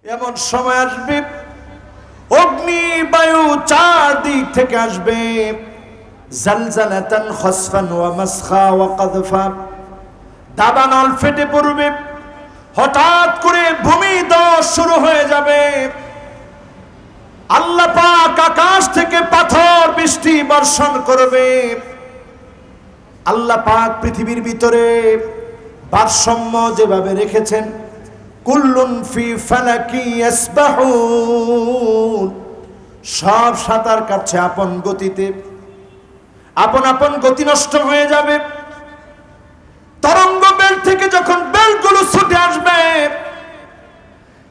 এমন সময় আসবে অগ্নি বায়ু চারদিক থেকে আসবে, জালজালাতান খসফান ওয়া মাসখা ওয়া কাযফা, দাবানল ফেটে পড়বে, হঠাৎ করে ভূমিধস শুরু হয়ে যাবে। আল্লাহ পাক আকাশ থেকে পাথর বৃষ্টি বর্ষণ করবে। আল্লাহ পাক পৃথিবীর ভিতরে ভারসাম্য যেভাবে রেখেছেন, কুল্লুন ফি ফালাকি ইয়াসবাহুন, সব সাঁতার কাটছে আপন গতিতে, আপন আপন গতি নষ্ট হয়ে যাবে। তরঙ্গ বেল থেকে যখন বেলগুলো ছুটে আসবে,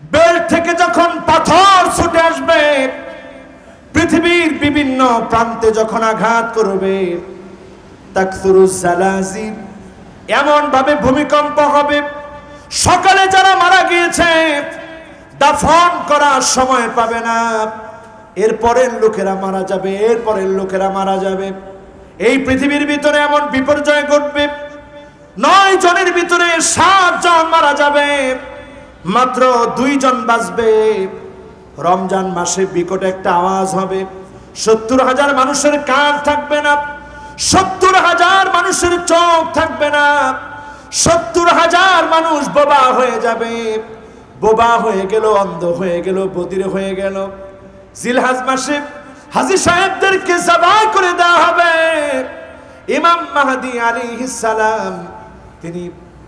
বেল থেকে যখন পাথর ছুটে আসবে, পৃথিবীর বিভিন্ন প্রান্তে যখন আঘাত করবে, তাকসুরুজ জালাজিল, এমন ভাবে ভূমিকম্প হবে, সকালে যারা মারা গিয়েছে দাফন করার সময় পাবে না, এরপরের লোকেরা মারা যাবে, এরপরের লোকেরা মারা যাবে। এই পৃথিবীর ভিতরে এমন বিপর্যয় ঘটবে, 9 জনের ভিতরে 7 জন মারা যাবে, মাত্র 2 জন বাঁচবে। রমজান মাসে বিকট একটা আওয়াজ হবে, 70,000 মানুষের কান থাকবে না, 70,000 মানুষের চোখ থাকবে না, 70,000 মানুষ বোবা হয়ে যাবে। বোবা হয়ে গেল, অন্ধ হয়ে গেল, বধির হয়ে গেল। জিলহজ মাসে হাজী সাহেবদেরকে জবাই করে দেওয়া হবে। ইমাম মাহদী আলাইহিস সালাম তিনি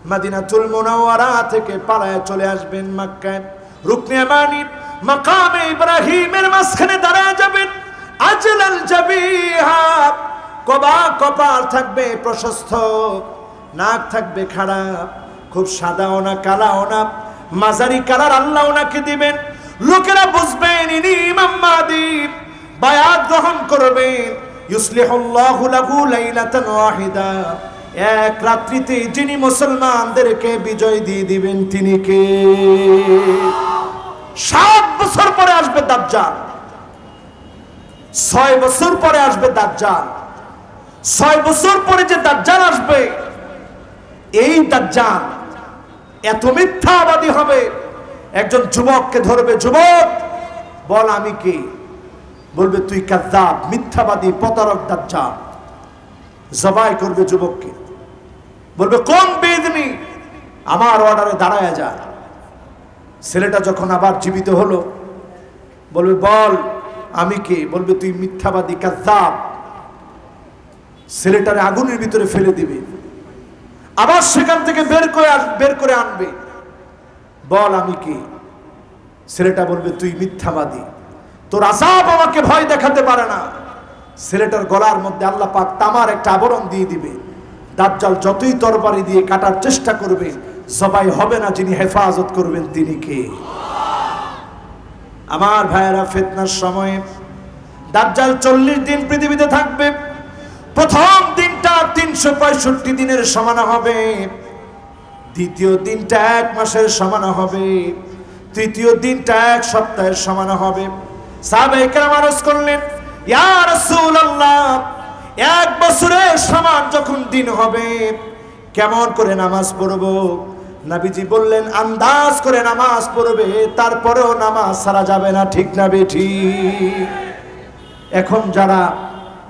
মদিনাতুল মুনাওয়ারা থেকে পালায়ে চলে আসবেন মক্কায়, রুকনে ইয়ামানি মাকামে ইব্রাহিমের মাঝখানে দাঁড়ায় যাবেন। আজলাল জাবিহা, কপাল থাকবে প্রশস্ত, নাক থাকবে খারাপ, খুব সাদাও না কালাও না, মাঝারি কালার আল্লাহ ওনাকে দিবেন। লোকেরা বুঝবেন ইনি ইমাম মাহদী, বায়াত গ্রহণ করবেন। ইউসলিহুল্লাহু লাহু লাইলাতান ওয়াহিদা, এক রাত্রিতে যিনি মুসলমানদেরকে বিজয় দিয়ে দিবেন তিনি কে? 7 বছর পরে আসবে দাজ্জাল, 6 বছর পরে আসবে দাজ্জাল। 6 বছর পরে যে দাজ্জাল আসবে, এই দাজ্জাল এত মিথ্যাবাদী হবে, একজন যুবককে ধরবে, যুবক বল আমি কে? বলবে তুই কাযযাব, মিথ্যাবাদী, প্রতারক দাজ্জাল। জবাই করবে যুবককে, বলবে কোন বেদনি, আমার অর্ডারে দাঁড়ায় যা। ছেলেটা যখন আবার জীবিত হলো, বলবে বল আমি কে? বলবে তুই মিথ্যাবাদী, কাযযাব। ছেলেটারে আগুনের ভিতরে ফেলে দিবে, আবার সেখান থেকে বের করে আনবে, বল আমি কে? ছেলেটা বলবে তুই মিথ্যাবাদী, তোর আযাব আমাকে ভয় দেখাতে পারে না। ছেলেটার গলার মধ্যে আল্লাহ পাক তামার একটা আবরণ দিয়ে দিবে। দাজ্জাল যতই তরবারি দিয়ে কাটার চেষ্টা করবে, জবাই হবে না, যিনি হেফাজত করবেন তিনি কে? আমার ভাইয়েরা, ফিতনার সময়ে দাজ্জাল 40 দিন পৃথিবীতে থাকবে। প্রথম দিনটা 365 দিনের সমান হবে, দ্বিতীয় দিনটা 1 মাসের সমান হবে, তৃতীয় দিনটা 1 সপ্তাহের সমান হবে। সাহাবায়ে কেরাম আরজ করলেন, ইয়া রাসূলুল্লাহ, 1 বছরের সমান যখন দিন হবে, কেমন করে নামাজ পড়ব? নবীজি বললেন, আন্দাজ করে নামাজ পড়বে, তারপরেও নামাজ ছাড়া যাবে না, ঠিক না বেঠি? এখন যারা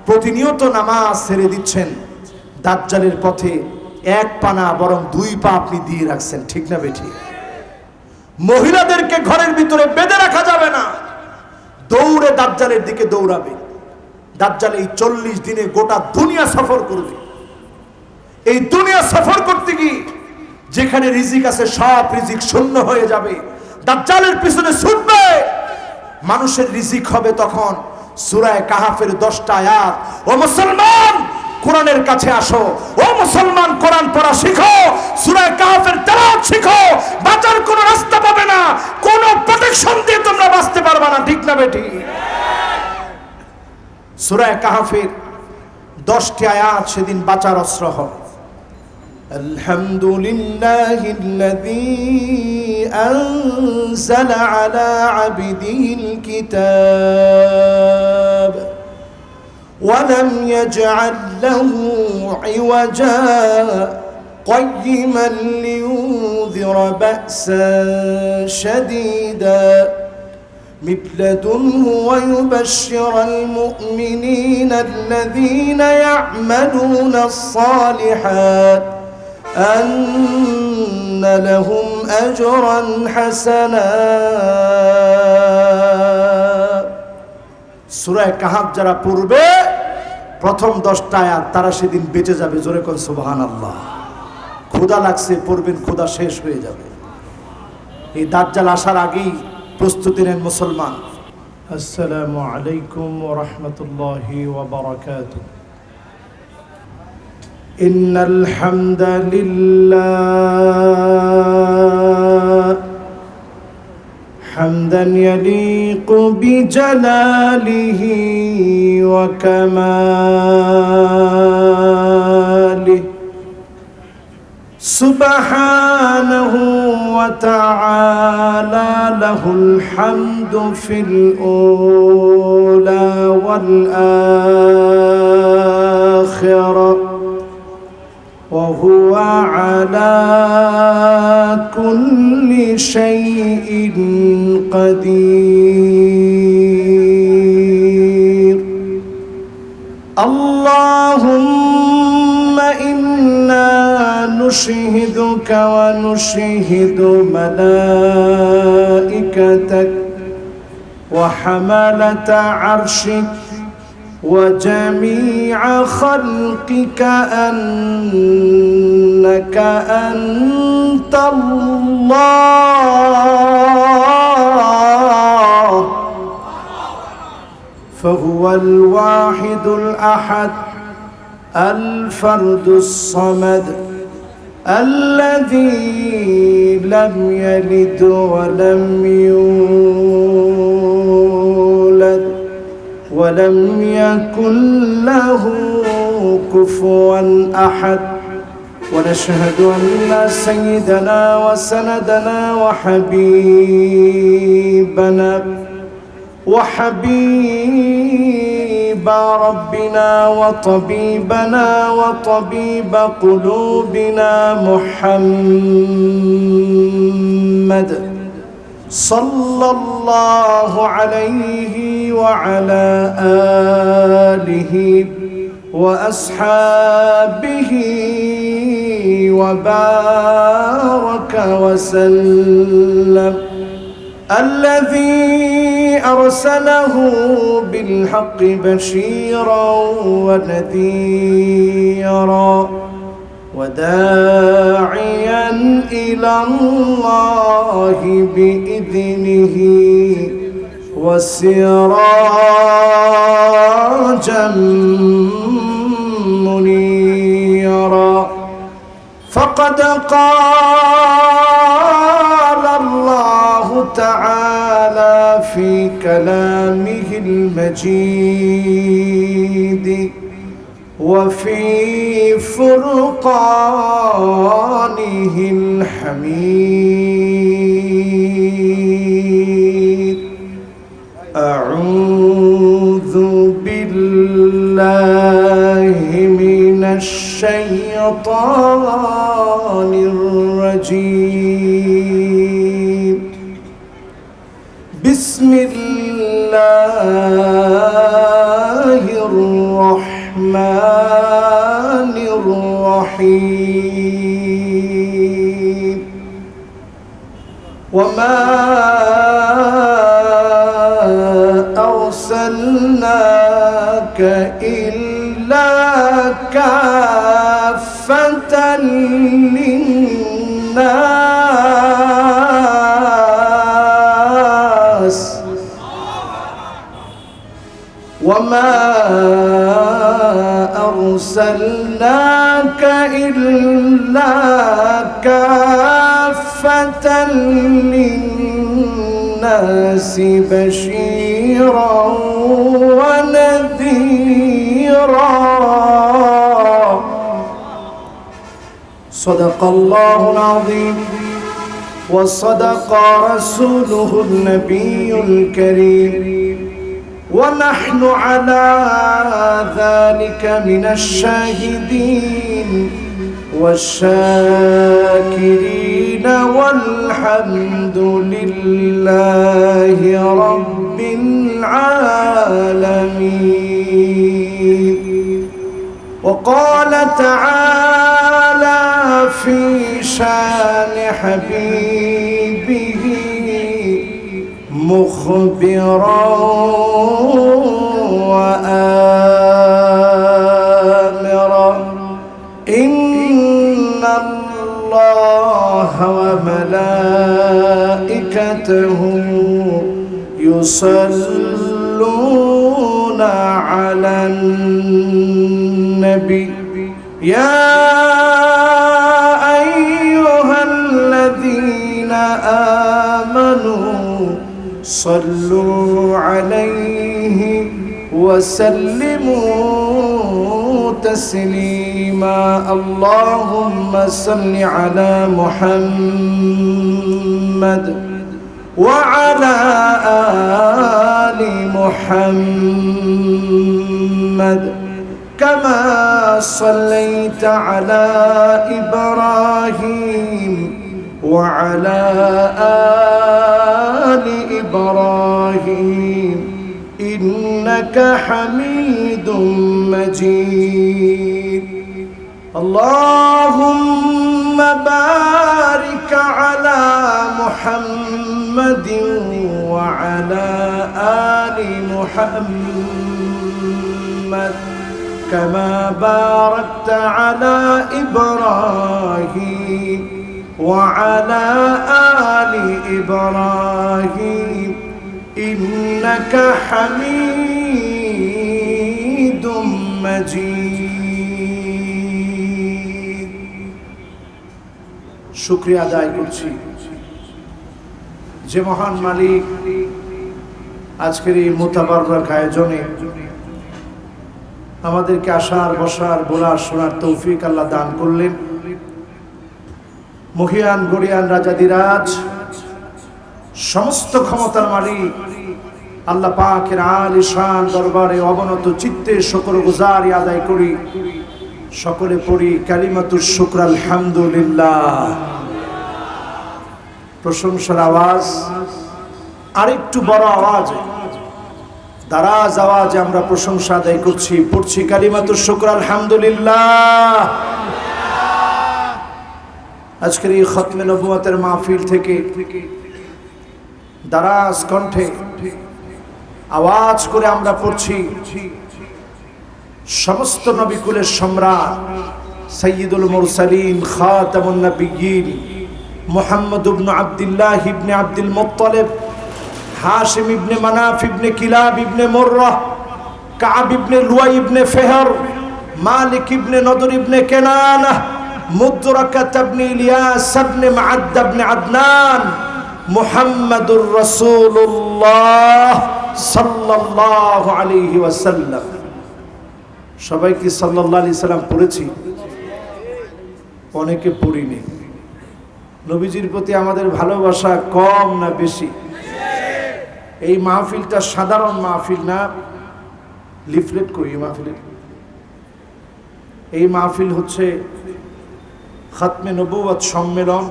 প্রতিনিয়ত নামাজ ছেড়ে দিচ্ছেন, দাজ্জালের পথে 1 পা না বরং 2 পা আপনি দিয়ে রাখছেন, ঠিক না বেঠি? মহিলাদেরকে ঘরের ভিতরে বেঁধে রাখা যাবে না, দৌড়ে দাজ্জালের দিকে দৌড়াবে। দাজ্জাল এই 40 দিনে গোটা দুনিয়া সফর করবে। এই দুনিয়া সফর করতে গিয়ে যেখানে রিজিক আছে সব রিজিক শূন্য হয়ে যাবে। দাজ্জালের পিছনে ছুটবে, মানুষের রিজিক হবে তখন সূরা কাহাফের 10টা আয়াত। ও মুসলমান, কোরআনের কাছে আসো, ও মুসলমান কোরআন পড়া শিখো, সূরা কাহাফের তেলাওয়াত শিখো, বাঁচার কোনো রাস্তা পাবে না, কোনো প্রোটেকশন দিয়ে তোমরা বাঁচতে পারবে না, ঠিক না বেটি? সূরা কাহাফের 10টি আয়াত সেদিন বাঁচার অস্ত্র হবে। আলহামদুলিল্লাহিল্লাযী আনজালা আলা আবদিহিল কিতাব ওয়া লাম ইয়াজআল লাহু ইওয়াজা قيما لينذر بأسا شديدا من لدنه ويبشر المؤمنين الذين يعملون الصالحات أن لهم أجرا حسنا. সূরা কাহাফ যারা পড়বে প্রথম 10টা আয়াত তারা সেদিন বেঁচে যাবে। জোরে কোন সুবহানাল্লাহ। ক্ষুধা লাগছে পড়বেন, ক্ষুধা শেষ হয়ে যাবে। এই দাজ্জাল আসার আগেই প্রস্তুতি নেন মুসলমান। আসসালামু আলাইকুম ওয়া রাহমাতুল্লাহি ওয়া বারাকাতুহু। ইন্নাল হামদালিল্লাহ হামদান ইয়ালিকু বিজালালিহি ওয়া কামালিহি سبحانه وتعالى له الحمد في الأولى والآخرة وهو على كل شيء قدير. اللهم إنا نشهدك ونشهد ملائكتك وحملة عرشك وجميع خلقك أنك أنت الله فهو الواحد الأحد الفرد الصمد الذي لم يلد ولم يولد ولم يكن له كفوا أحد. ونشهد أن سيدنا وسندنا وحبيب ربنا وطبيبنا وطبيب قلوبنا محمد صلى الله عليه وعلى آله وأصحابه وبارك وسلم الذي أرسله بالحق بشيرا ونذيرا وداعيا إلى الله بإذنه وسراجا منيرا. فقد قال الله تعالى في كلامه المجيد وفي فرقانه الحميد. أعوذ بالله من الشيطان الرجيم. بسم الله الرحمن الرحيم. وما أرسلناك إلا كافة للناس وما أرسلناك إلا كافة للناس بشيرا ونذيرا. صدق الله العظيم وصدق رسوله النبي الكريم ونحن على ذلك من الشاهدين والشاكرين والحمد لله رب العالمين. وقال تعالى في شان حبيبه مخبرا وآمرا إن الله وملائكته يصلون على النبي يا أيها الذين آمنوا صلوا عليه وسلموا تسليما. اللهم صل على محمد وعلى آل محمد كما صليت على إبراهيم وعلى آل إبراهيم إنك حميد مجيد. اللهم بارك على محمد وعلى آل محمد كما باركت على إبراهيم وعلى آل إبراهيم إنك حميد مجيد. শুকরিয়া আদায় করছি যে মহান মালিক আজকের এই মুতাবারক আয়োজনে আমাদেরকে আসার বসার বলার শোনার তৌফিক আল্লাহ দান করলেন। মহিয়ান গরিয়ান রাজাদিরাজ সমস্ত ক্ষমতার মালিক আল্লাহ পাকের আলিশান দরবারে অবনত চিত্তে শুকরগুজারি আদায় করি। সকলে পড়ি কালিমাতুশ শুকর আলহামদুলিল্লাহ। প্রশংসার আওয়াজ আরেকটু বড় আওয়াজে দারাজ আওয়াজে আমরা প্রশংসা আদায় করছি, পড়ছি কালিমাতুশ শুকর আলহামদুলিল্লাহ। আজকের এই খতমে নবুয়তের মাহফিল থেকে দারাজ কণ্ঠে আওয়াজ করে আমরা পড়ছি সমস্ত নবিকুলের সম্রাট সাইয়্যিদুল মুরসালিন খাতামুন নবিয়্যিন মুহাম্মদ ইবনে আব্দুল্লাহ ইবনে আব্দুল মুত্তালিব হাশিম ইবনে মানাফ ইবনে কিলাব ইবনে মুররাহ কাব ইবনে লুয়াই ইবনে ফিহর মালিক ইবনে নদর ইবনে কেনানা মুদরাকাত ইবনে ইলিয়াস ইবনে মুআদ্দ ইবনে আদনান মুহাম্মাদুর রাসূলুল্লাহ সাল্লাল্লাহু আলাইহি ওয়াসাল্লাম। সবাই কি সাল্লাল্লাহু আলাইহি সাল্লাম পড়েছি? অনেকে পড়িনি। নবীজির প্রতি আমাদের ভালোবাসা কম না বেশি? এই মাহফিলটা সাধারণ মাহফিল না, লিফলেট করি মাহফিলে। এই মাহফিল হচ্ছে খতমে নবুয়ত সম্মেলন।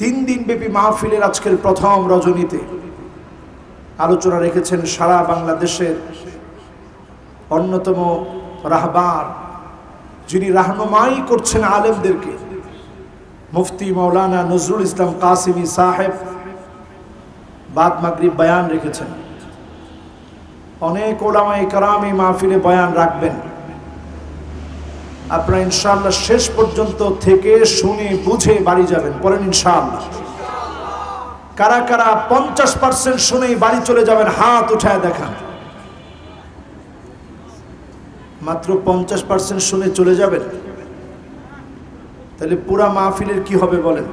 3 দিন ব্যাপী মাহফিলের আজকের প্রথম রজনীতে আলোচনা রেখেছেন সারা বাংলাদেশের অন্যতম রাহবার, যিনি রাহনুমাই করছেন আলেমদেরকে, মুফতি মাওলানা নজরুল ইসলাম কাসিমি সাহেব বাদ মাগরিব বয়ান রেখেছেন। অনেক উলামায়ে কেরাম এই মাহফিলে বয়ান রাখবেন। আপনারা ইনশাআল্লাহ শেষ পর্যন্ত থেকে শুনে বুঝে বাড়ি যাবেন। বলেন ইনশাআল্লাহ। কারা কারা 50% শুনেই বাড়ি চলে যাবেন হাত উঠায় দেখান। মাত্র 50% শুনে চলে যাবেন, তাহলে পুরা মাহফিলের কি হবে বলেন?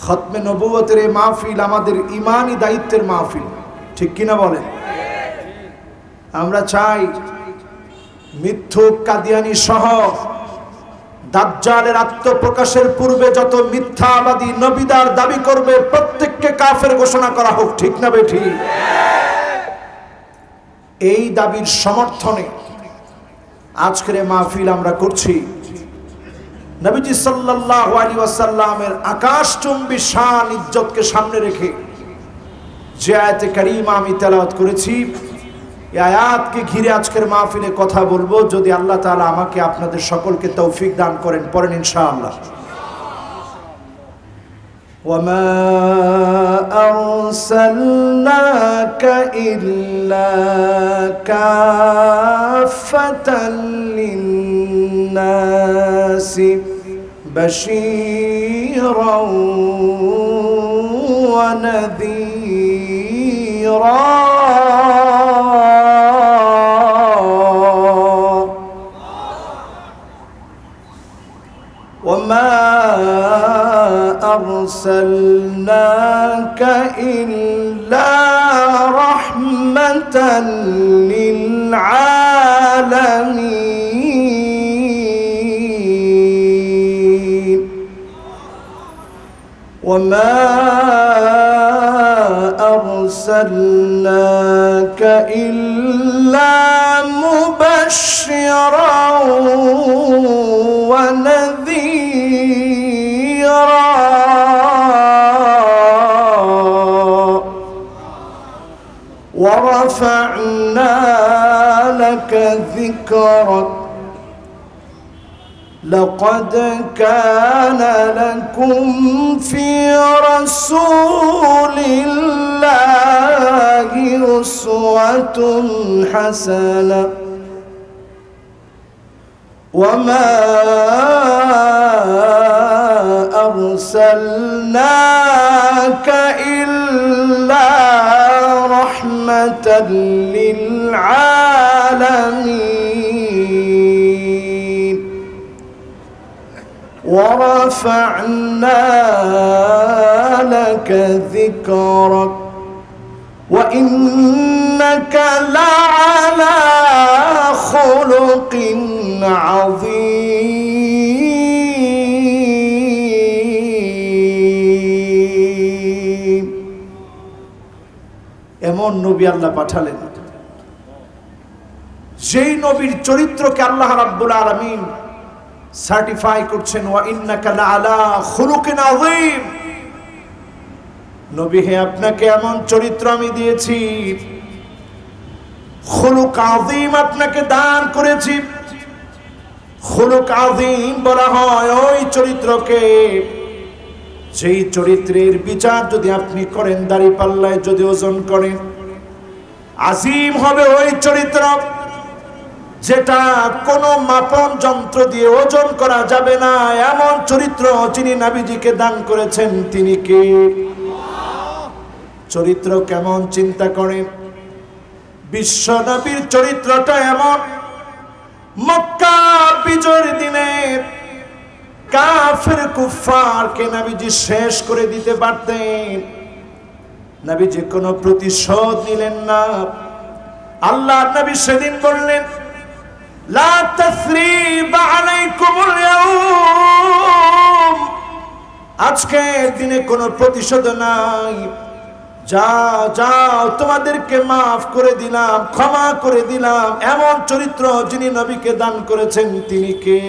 খতমে নবুয়তের এই মাহফিল আমাদের ইমানি দায়িত্বের মাহফিল, ঠিক কিনা বলেন? আমরা চাই মিথ্যুক কাদিয়ানি সহ দাজ্জালের আত্মপ্রকাশের পূর্বে যত মিথ্যাবাদী নবীদার দাবি করবে প্রত্যেককে কাফের ঘোষণা করা হোক, ঠিক না বেঠিক? এই দাবির সমর্থনে আজকের এই মাহফিল আমরা করছি নবীজি সাল্লাল্লাহু আলাইহি ওয়াসাল্লামের আকাশচুম্বী শান ইজ্জতকে সামনে রেখে যে আয়াতে কারিমা আমি তেলাওয়াত করেছি, এই আয়াতকে ঘিরে আজকের মাহফিলে কথা বলবো, যদি আল্লাহ তাআলা আমাকে আপনাদের সকলকে তৌফিক দান করেন। পড়েন ইনশাআল্লাহ। وما أرسلناك إلا كافة للناس بشيرا ونذيرا وما أرسلناك إلا رحمة للعالمين وما أرسلناك إلا مبشرا ونذيرا ورفعنا لك ذكرك لقد كان لكم في رسول الله أسوة حسنة وما أرسلناك إلا رحمة للعالمين ورفعنا لك ذكرك وإنك لعلى خلق عظيم এমন নবী আল্লাহ পাঠালেন, যেই নবীর চরিত্রকে আল্লাহ রাব্বুল আলামিন সার্টিফাই করছেন, ওয়া ইন্নাকা লাআলা খুলুকিন আযীম। নবী হে, আপনাকে এমন চরিত্র আমি দিয়েছি, খুলুক আযীম আপনাকে দান করেছি। খুলুক আযীম বলা হয় ওই চরিত্রকে, যেই চরিত্রের বিচার যদি আপনি করেন, দাড়ি পাল্লায় যদি ওজন করেন, আজিম হবে ওই চরিত্র যেটা কোনো মাপন যন্ত্র দিয়ে ওজন করা যাবে না। এমন চরিত্র যিনি নবীজিকে দান করেছেন, তিনি কে? চরিত্র কেমন চিন্তা করেন। বিশ্ব নবীর চরিত্রটা এমন, মক্কা বিজয়ের দিনে কাফের কুফফারকে নবীজি শেষ করে দিতে পারতেন, নবীজি কোনো প্রতিশোধ নিলেন না। আল্লাহ নবী সেদিন বললেন, লা তাসরিবা আলাইকুমুল ইয়াউম, আজকের দিনে কোনো প্রতিশোধ নাই, যাও যাও তোমাদেরকে মাফ করে দিলাম, ক্ষমা করে দিলাম। এমন চরিত্র যিনি নবীকে দান করেছেন, তিনি কে?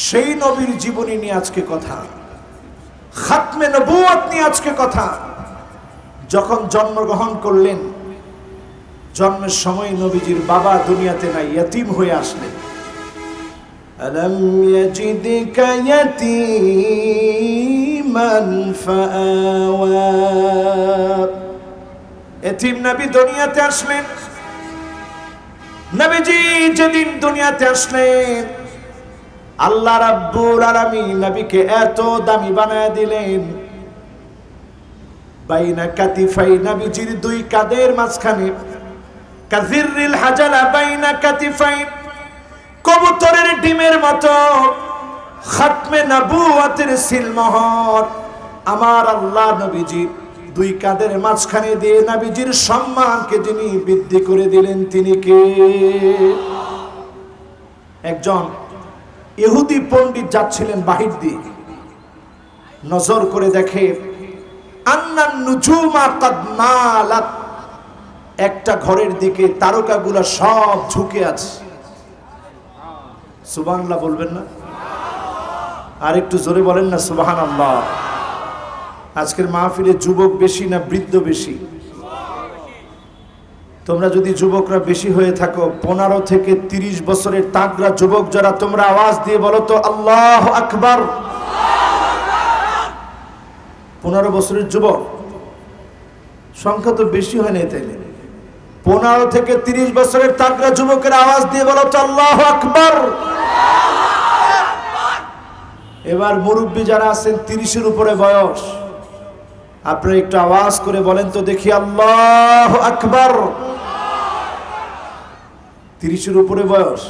সেই নবীর জীবনী নিয়ে আজকে কথা, খাতমে নবুয়ত নিয়ে আজকে কথা। যখন জন্মগ্রহণ করলেন, জন্মের সময় নবীজির বাবা দুনিয়াতে নাই, ইয়তীম হয়ে আসলেন। আলম ইয়াজিদকা ইয়াতীমান ফাআওয়া, ইয়তীম নবী দুনিয়াতে আসলেন। নবীজি যেদিন দুনিয়াতে আসলেন, আল্লাহ রাব্বুল আলামিন নবীকে এত দামি বানায় দিলেন, বাইনা কাতিফাই, নবীজির দুই কাঁধের মাঝখানে, কাযিররিল হাজালা বাইনা কাতিফাই, কবুতরের ডিমের মতো খাতমে নবুয়তের সিলমোহর আমার আল্লাহ নবীজি দুই কাঁধের মাঝখানে দিয়ে নবীজির সম্মানকে যিনি বৃদ্ধি করে দিলেন, তিনি কে? একজন ইহুদি পণ্ডিত যাচ্ছিলেন বাহির দিয়ে, নজর করে দেখে আন্নান নুজুমা কাদ মালাত, একটা ঘরের দিকে তারকাগুলা সব ঝুঁকে আছে। সুবহানাল্লাহ বলবেন না? আর একটু জোরে বলেন না সুবহানাল্লাহ। আজকের মাহফিলে যুবক বেশি না বৃদ্ধ বেশি? তোমরা যদি যুবকরা বেশি হয়ে থাকো, 15 থেকে 30 বছরের তাগড়া যুবক যারা, তোমরা আওয়াজ দিয়ে বলো তো আল্লাহু আকবার। 15 বছরের যুবক সংখ্যা তো বেশি হয় না তাইলে? 15 থেকে 30 বছরের তাগড়া যুবকের আওয়াজ দিয়ে বলো তো আল্লাহু আকবার। এবার মুরব্বী যারা আছেন 30-এর উপরে বয়স, আপনারা একটু আওয়াজ করে বলেন তো দেখি আল্লাহু আকবার। 30-এর উপরে বয়স,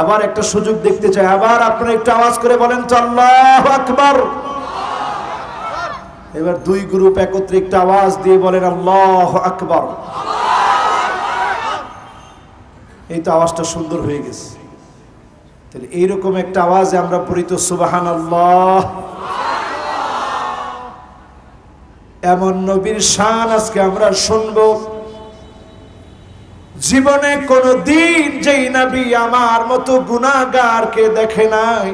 আবার একটা সুযোগ দেখতে চাই, আবার আপনারা একটু আওয়াজ করে বলেন তো আল্লাহু আকবার। এবার দুই গ্রুপ একত্রে একটু আওয়াজ দিয়ে বলেন আল্লাহু আকবার। এই তো আওয়াজটা সুন্দর হয়ে গেছে। তাহলে এইরকম একটা আওয়াজে আমরা পড়ি তো সুবহানাল্লাহ। এমন নবীর শান আজকে আমরা শুনবো, জীবনে কোনো দিন যেই নবী আমার মতো গুনাহগারকে দেখে নাই,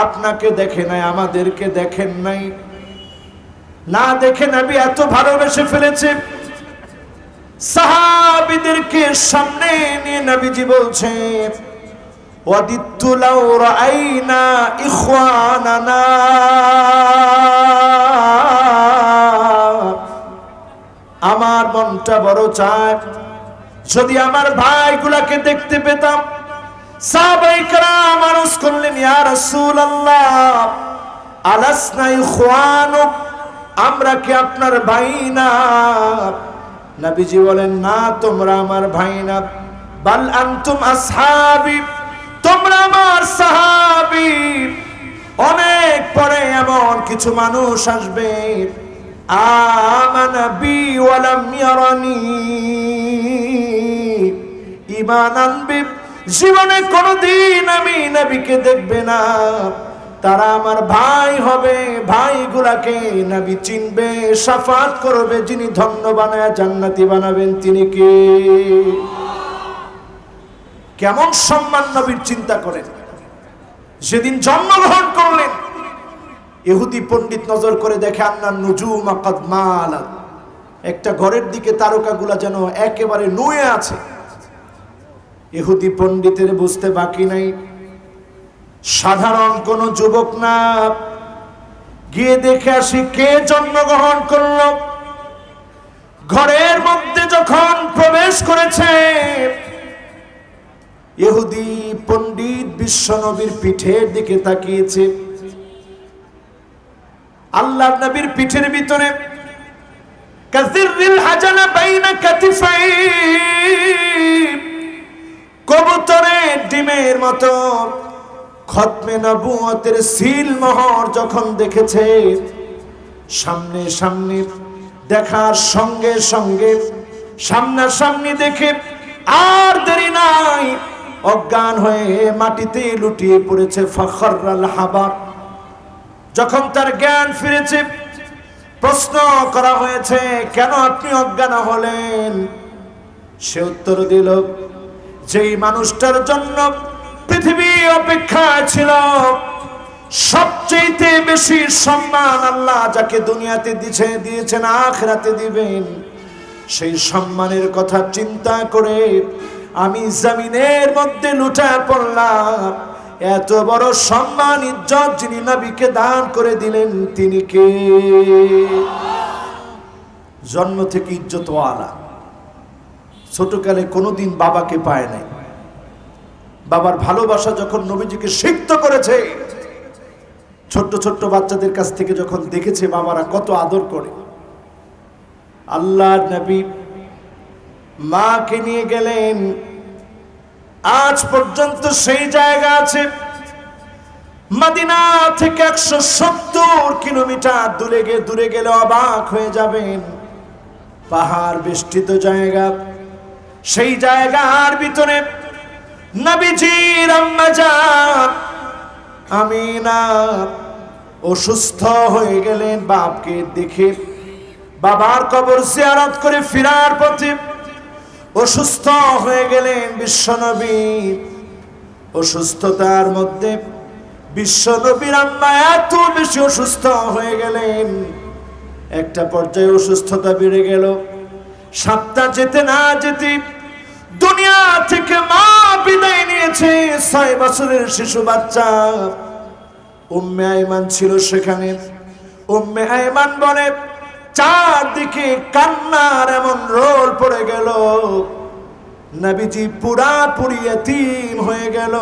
আপনাকে দেখে নাই, আমাদেরকে দেখেন নাই, না দেখে নবী এত ভালোবেসে ফেলেছে। সাহাবীদেরকে সামনে নিয়ে নবীজি বলছেন ওয়াদিতু লাউ রাআইনা ইখওয়ানানা, আমার মনটা বড় চায় যদি আমার ভাইগুলাকে দেখতে পেতাম। সাহাবায়ে কেরাম আরজ করলেন ইয়া রাসূলুল্লাহ আলাসনা ইখওয়ানুক, আমরা কি আপনার ভাই না? নবীজি বলেন না, তোমরা আমার ভাই না, বাল আনতুম আসহাবি, তোমরা আমার সাহাবী। অনেক পরে এমন কিছু মানুষ আসবে আমানা বি ওয়ালাম ইয়ারানি, ঈমান আনবে, জীবনে কোনদিন আমি নবীকে দেখবে না, তারা আমার ভাই হবে। ভাইগুলাকে নবী চিনবে, শাফাত করবে, যিনি ধন্য বানায় জান্নাতি বানাবেন তিনি কে? কেমন সম্মান নবীর চিন্তা করেন। সেদিন জন্মগ্রহণ করলেন, ইহুদি পণ্ডিত নজর করে দেখে আন্নান নুজুমা কাদ মালাত, একটা ঘরের দিকে তারকাগুলা যেন একেবারে নুয়ে আছে। ইহুদি পণ্ডিতের বুঝতে বাকি নাই সাধারণ কোন যুবক না, গিয়ে দেখে আসি কে জন্মগ্রহণ করল। ঘরের মধ্যে যখন প্রবেশ করেছে, ইহুদি পণ্ডিত বিশ্ব নবীর পিঠের দিকে তাকিয়েছে। আল্লাহর নবীর পিঠের ভিতরে কাযিররিল হাজানা বাইনা কাতিফাই, কবুতরের ডিমের মতো খতমে নবুয়তের সিল মোহর যখন দেখেছে, সামনে সামনে দেখার সঙ্গে সঙ্গে সামনাসামনি দেখে আর দেরি নাই, অজ্ঞান হয়ে মাটিতে লুটিয়ে পড়েছে। ফাখরাল হাবা, যখন তার জ্ঞান ফিরেছে, প্রশ্ন করা হয়েছে কেন আপনি অজ্ঞান হলেন? সে উত্তর দিল, যেই মানুষটার জন্য পৃথিবী অপেক্ষা ছিল, সবচেয়ে বেশি সম্মান আল্লাহ যাকে দুনিয়াতে দিয়েছেন আখিরাতে দিবেন, সেই সম্মানের কথা চিন্তা করে আমি জমিনের মধ্যে লুটায় পড়লাম। এত বড় সম্মান ইজ্জত যিনি নবীকে দান করে দিলেন তিনি কে? জন্ম থেকে ইজ্জতওয়ালা, ছোটকালে কোনোদিন বাবাকে পায় নাই। বাবার ভালোবাসা যখন নবীজিকে সিক্ত করেছে, ছোট্ট ছোট্ট বাচ্চাদের কাছ থেকে যখন দেখেছে বাবারা কত আদর করে, আল্লাহর নবী মাকে নিয়ে গেলেন। আজ পর্যন্ত সেই জায়গা আছে, মদিনা থেকে 170 কিলোমিটার দূরে গেলে অবাক হয়ে যাবেন। পাহাড় বেষ্টিত জায়গা, সেই জায়গার ভিতরে নবীজির আম্মা জান আমিনা অসুস্থ হয়ে গেলেন। বাপকে দেখে বাবার কবর জিয়ারত করে ফেরার পথে অসুস্থ হয়ে গেলেন বিশ্বনবী। অসুস্থতার মধ্যে বিশ্বনবীর আম্মা এত বেশি অসুস্থ হয়ে গেলেন, একটা পর্যায়ে অসুস্থতা বেড়ে গেল। সপ্তাহ যেতে না যেতে দুনিয়া থেকে মা বিদায় নিয়েছে। 6 বছরের শিশু বাচ্চা উম্মে আইমান ছিল সেখানে। উম্মে আইমান বলে, চারদিকে কান্নার এমন রোল পড়ে গেল, নবীজি পুরাপুরি ইয়তীম হয়ে গেল।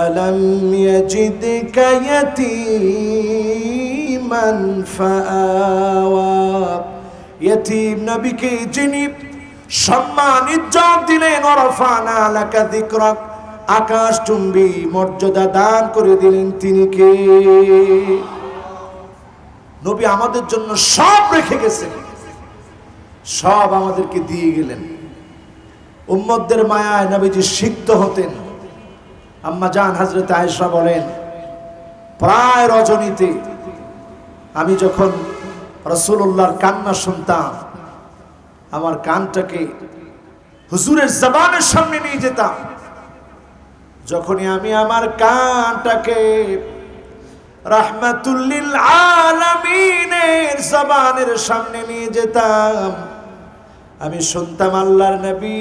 আলম ইয়াজিদকা ইয়াতীমান ফাআওয়া। ইয়তীম নবীকে যিনি সম্মান ইজ্জত দিলেন, ওয়ারফানা লাকা যিকরাক, আকাশ চুম্বি মর্যাদা দান করে দিলেন, তিনি কে? নবী আমাদের জন্য সব রেখে গেছেন, সব আমাদেরকে দিয়ে গেলেন। উম্মতদের মায়ায় নবীজি সিক্ত হতেন। আম্মা জান হযরত আয়েশা বলেন, প্রায় রজনীতে আমি যখন রাসূলুল্লাহর কান্না শুনতাম, আমার কানটাকে হুজুরের জবানের সামনে নিয়ে যেতাম। যখনই আমি আমার কানটাকে রাহমাতুল লিল আলামিনের জবানের সামনে নিয়ে যেতাম, আমি শুনতাম আল্লাহর নবী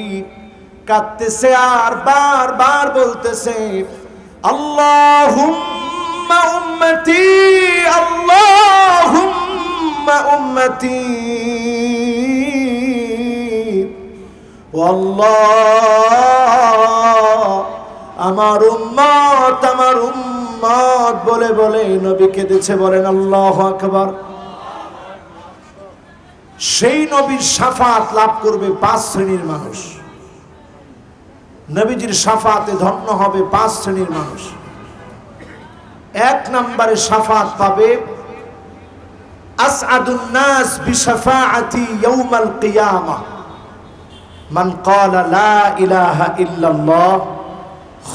কাঁদতেছে আর বারবার বলতেছে, আল্লাহুম্মা উম্মতি, আল্লাহুম্মা উম্মতি, ও আল্লাহ আমার উম্মত, আমার উম্মত বলে বলে নবী কেঁদেছে। বলেন আল্লাহু আকবার। সেই নবীর শাফাত লাভ করবে 5 শ্রেণীর মানুষ। নবীজির শাফাতে ধন্য হবে 5 শ্রেণীর মানুষ। 1 নম্বরে শাফাত পাবে আসআদুন নাস বিশাফাআতি ইয়াউমাল কিয়ামাহ মান ক্বালা লা ইলাহা ইল্লাল্লাহ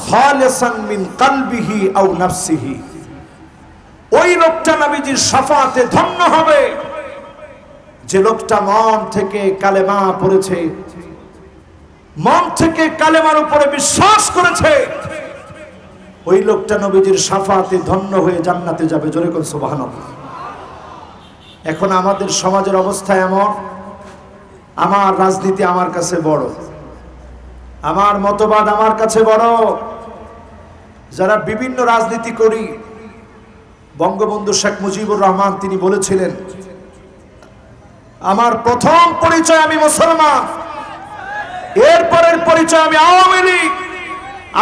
খালিসান মিন কলবিহি আও নাফসিহি। ওই লোকটা নবীজির শাফাতে ধন্য হবে যে লোকটা মন থেকে কালেমা পড়েছে, মন থেকে কালেমার উপরে বিশ্বাস করেছে। ওই লোকটা নবীজির শাফাতে ধন্য হয়ে জান্নাতে যাবে। জোরে কোন সুবহানাল্লাহ। এখন আমাদের সমাজের অবস্থা এমন, আমার রাজনীতি আমার কাছে বড়, আমার মতবাদ আমার কাছে বড়। যারা বিভিন্ন রাজনীতি করি, বঙ্গবন্ধু শেখ মুজিবুর রহমান তিনি বলেছিলেন, আমার প্রথম পরিচয় আমি মুসলমান, এরপরের পরিচয় আমি আওয়ামী লীগ।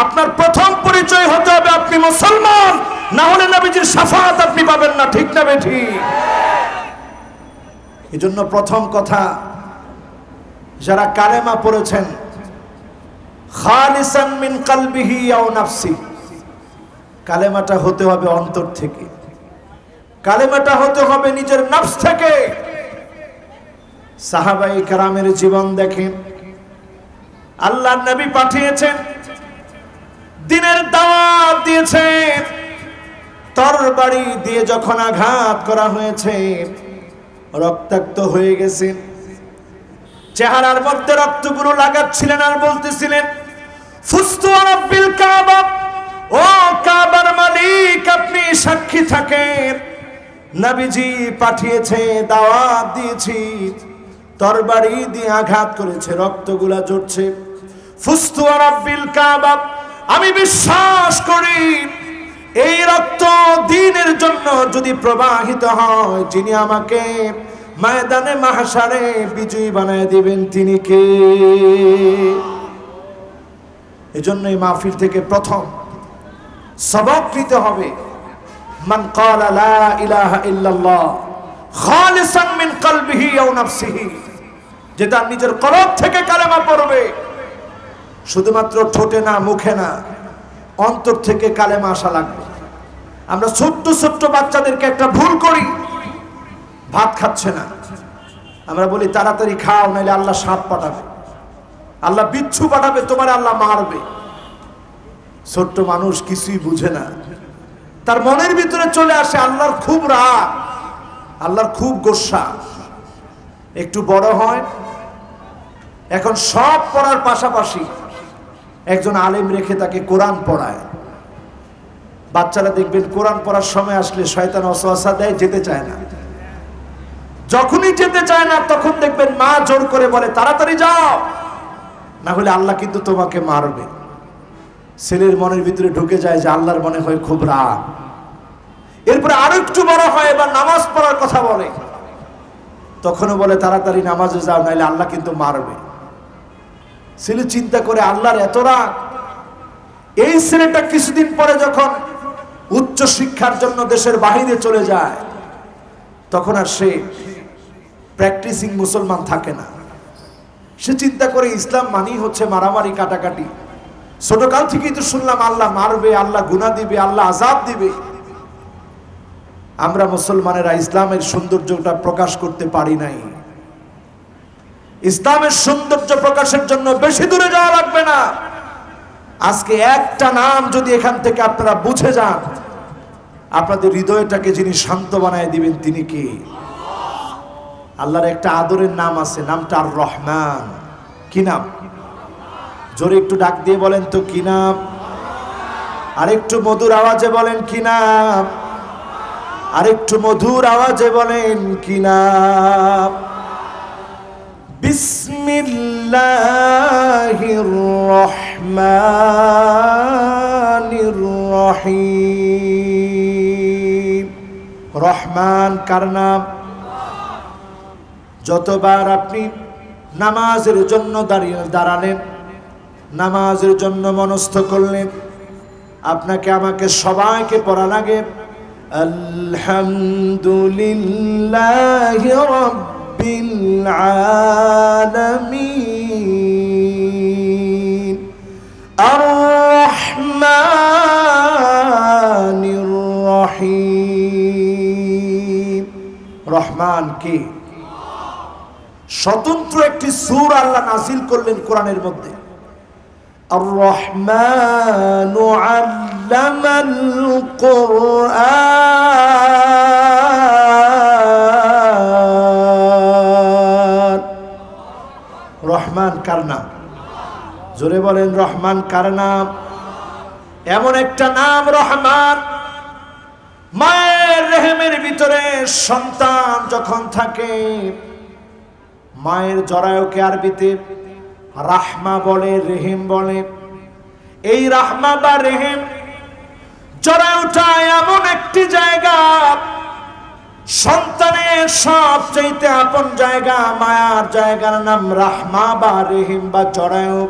আপনার প্রথম পরিচয় হতে হবে আপনি মুসলমান, না হলে নবীজির শাফাত আপনি পাবেন না। ঠিক না বেঠিক? এজন্য প্রথম কথা, যারা কালেমা পড়েছেন খালিসান মিন কলবিহি আও নাফসি, কালেমাটা হতে হবে অন্তর থেকে, কালেমাটা হতে হবে নিজের নফস থেকে। সাহাবায়ে কেরামের জীবন দেখেন, আল্লাহর নবী পাঠিয়েছেন, দ্বীনের দাওয়াত দিয়েছেন, তরবারি দিয়ে যখন আঘাত করা হয়েছে রক্তাক্ত হয়ে গেছে, চেহারার মধ্যে রক্তগুলো লাগাচ্ছিলেন আর বলতেছিলেন, ফুস্তু রাব্বিল কাবা, ও কাবার মালিক আপনি সাক্ষী থাকেন, নবীজি পাঠিয়েছে, দাওয়াত দিয়েছি, তরবারি দিয়ে আঘাত করেছে, রক্তগুলা ঝরছে। ফুস্তু রাব্বিল কাবা, আমি বিশ্বাস করি এই রক্ত দ্বীনের জন্য যদি প্রবাহিত হয়, যিনি আমাকে ময়দানে মাহশারে বিজয়ী বানায় দিবেন তিনি কে? এজন্য এই মাহফিল থেকে প্রথম সবক নিতে হবে, মান ক্বালা লা ইলাহা ইল্লাল্লাহ খালিসান মিন কলবিহি আও নাফসিহি, যে তার নিজের কলব থেকে কালেমা পড়বে, শুধুমাত্র ঠোঁটে না, মুখে না, অন্তর থেকে কালেমা আসা লাগবে। আমরা ছোট্ট ছোট্ট বাচ্চাদেরকে একটা ভুল করি, ভাত খাচ্ছে না, আমরা বলি তাড়াতাড়ি খাও নাইলে আল্লাহ সাপ পাঠাবে, আল্লাহ বিচ্ছু পাঠাবে, তোমার আল্লাহ মারবে। ছোট্ট মানুষ কিছুই বুঝে না, তার মনের ভিতরে চলে আসে আল্লাহর খুব রাগ, আল্লাহর খুব গোসা, একটু বড় হয়, এখন সব পড়ার পাশাপাশি একজন আলেম রেখে তাকে কোরআন পড়ায়। বাচ্চারা দেখবেন কোরআন পড়ার সময় আসলে শয়তান ওয়াসওয়াসা দেয়, যেতে চায় না। যখনই যেতে চায় না তখন দেখবেন মা জোর করে বলে তাড়াতাড়ি যাও, না হলে আল্লাহ কিন্তু তোমাকে মারবে। ছেলের মনের ভিতরে ঢুকে যায় যে আল্লাহর মনে হয় খুব রাগ। এরপরে আরো একটু বড় হয়, এবার নামাজ পড়ার কথা বলে, তখনও বলে তাড়াতাড়ি নামাজে যাও, নাহলে আল্লাহ কিন্তু মারবে। ছেলে চিন্তা করে আল্লাহর এত রাগ। এই ছেলেটা কিছুদিন পরে যখন উচ্চ শিক্ষার জন্য দেশের বাহিরে চলে যায়, তখন আর সে প্র্যাকটিসিং মুসলমান থাকে না। সে চিন্তা করে ইসলাম মানেই হচ্ছে মারামারি, কাটাকাটি। ছোটকাল থেকেই তো শুনলাম আল্লাহ মারবে, আল্লাহ গুনাহ দিবে, আল্লাহ আযাব দিবে। আমরা মুসলমানেরা ইসলামের সৌন্দর্যটা প্রকাশ করতে পারি নাই। ইসলামের সৌন্দর্য প্রকাশের জন্য বেশি দূরে যাওয়া লাগবে না। আজকে একটা নাম যদি এখান থেকে আপনারা বুঝে যান, আপনাদের হৃদয়টাকে যিনি শান্ত বানায় দিবেন তিনি কে? আল্লাহর একটা আদরের নাম আছে, নামটা আর রহমান। কি নাম? জোরে একটু ডাক দিয়ে বলেন তো কি নাম? আরেকটু মধুর আওয়াজে বলেন কি নাম? আরেকটু মধুর আওয়াজে বলেন কি নাম? বিসমিল্লাহির রহমানির রহিম। রহমান কার নাম? যতবার আপনি নামাজের জন্য দাঁড়ালেন, নামাজের জন্য মনস্থ করলেন, আপনাকে আমাকে সবাইকে পড়া লাগে আলহামদুলিল্লাহি রাব্বিল আলামিন আর রহমানির রহিম। রহমান কে? স্বতন্ত্র একটি সূরা আল্লাহ নাযিল করলেন কোরআনের মধ্যে। আর রহমানু আল্লামাল কুরআন। রহমান কার নাম? জোরে বলেন রহমান কার নাম? এমন একটা নাম রহমান, মায়ের রেহেমের ভিতরে সন্তান যখন থাকে, মায়ের জরায়ুকে আরবিতে রাহমা বলে, রেহেম বলে। এই রাহমা বা রেহেম জরায়ুটা এমন একটি জায়গা, সন্তানের সবচেয়ে আপন জায়গা, মায়ার জায়গার নাম রাহমা বা রেহেম বা জরায়ু।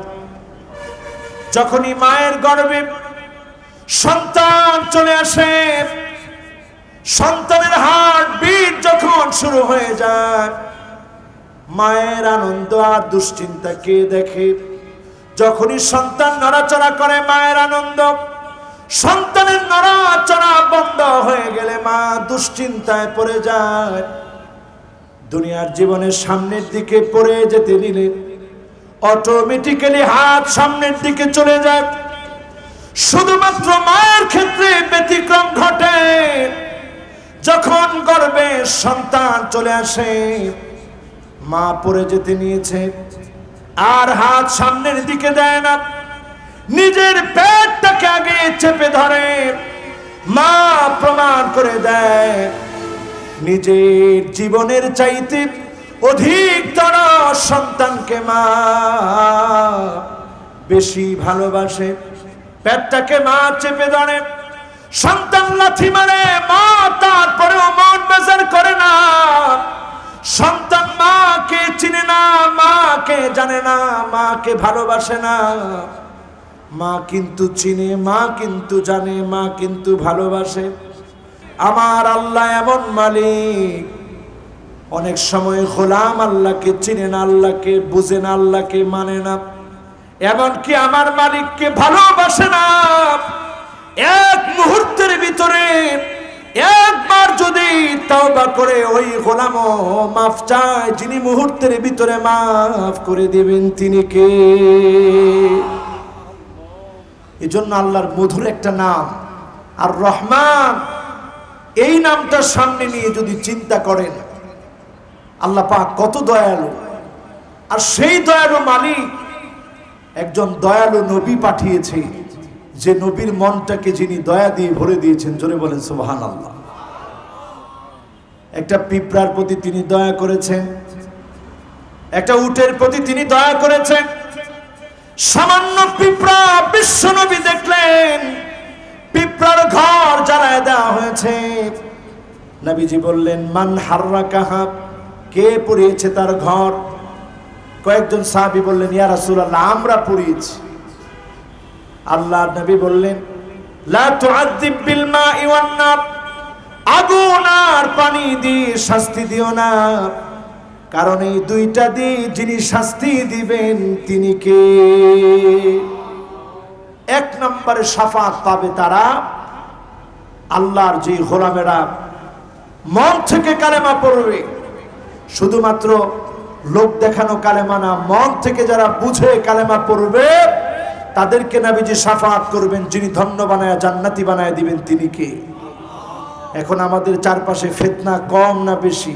যখনই মায়ের গর্ভে সন্তান চলে আসে, সন্তানের হার্ট বিট যখন শুরু হয়ে যায়, মায়ের আনন্দ আর দুশ্চিন্তা কে দেখে? যখনই সন্তান নড়াচড়া করে মায়ের আনন্দ, সন্তানের নড়াচড়া বন্ধ হয়ে গেলে মা দুশ্চিন্তায় পড়ে যায়। দুনিয়ার জীবনের সামনের দিকে পড়ে যেতে নিলে অটোমেটিক্যালি হাত সামনের দিকে চলে যায়। শুধুমাত্র মায়ের ক্ষেত্রে ব্যতিক্রম ঘটে। যখন গর্ভে সন্তান চলে আসে, মা পড়ে যেতে নিয়েছে আর হাত সামনের দিকে দেয় না, নিজের পেটটাকে আগে চেপে ধরে। মা প্রমাণ করে দেয় নিজের জীবনের চাইতে অধিকতর সন্তানকে মা বেশি ভালোবাসে। পেটটাকে মা চেপে ধরে, সন্তান লাথি মারে, মা তারপরেও মন বেজার করে না। সন্তান মাকে চিনে না, মাকে জানে না, মাকে ভালোবাসে না। মা কিন্তু চিনে, মা কিন্তু জানে, মা কিন্তু ভালোবাসে। আমার আল্লাহ এমন মালিক, অনেক সময় গোলাম আল্লাহকে চিনে না, আল্লাহকে বুঝে না, আল্লাহকে মানে না, এমনকি আমার মালিককে ভালোবাসে না। এক মুহূর্তের ভিতরে একবার যদি তওবা করে ওই গোলামও মাফ চায়, যিনি মুহূর্তের ভিতরে মাফ করে দিবেন তিনি কে? এজন্য আল্লাহর মধুর একটা নাম আর রহমান, এই নামটা সামনে নিয়ে যদি চিন্তা করেন, আল্লাহ পাক কত দয়ালু, আর সেই দয়ালু মালিক একজন দয়ালু নবী পাঠিয়েছে, যে নবীর মনটাকে যিনি দয়া দিয়ে ভরে দিয়েছেন। জোরে বলেন সুবহানাল্লাহ। একটা পিঁপড়ার প্রতি তিনি দয়া করেছেন, একটা উটের প্রতি তিনি দয়া করেছেন। সামান্য পিঁপড়া বিশ্ব নবী দেখলেন পিঁপড়ার ঘর জ্বালায় দেওয়া হয়েছে। নবীজি বললেন, মান হাররাকাহা, কে পুড়িয়েছে তার ঘর? কয়েকজন সাহাবী বললেন, ইয়া রাসূলুল্লাহ, আমরা পুড়িয়েছি। আল্লাহর নবী বললেন, লা তুআযিব বিল মাই ওয়ান নার, আগুন আর পানি দিয়ে শাস্তি দিও না, কারণ এই দুইটা দিয়ে যিনি শাস্তি দিবেন তিনি কে? এক নম্বরে শাফাত পাবে তারা, আল্লাহর যে গোলামেরা মন থেকে কালেমা পড়বে, শুধুমাত্র লোক দেখানো কালেমা না, মন থেকে যারা বুঝে কালেমা পড়বে তাদেরকে নবীজি শাফাত করবেন। যিনি ধন্য বানায় জান্নাতি বানায় দিবেন তিনি কে? এখন আমাদের চারপাশে ফিতনা কম না বেশি?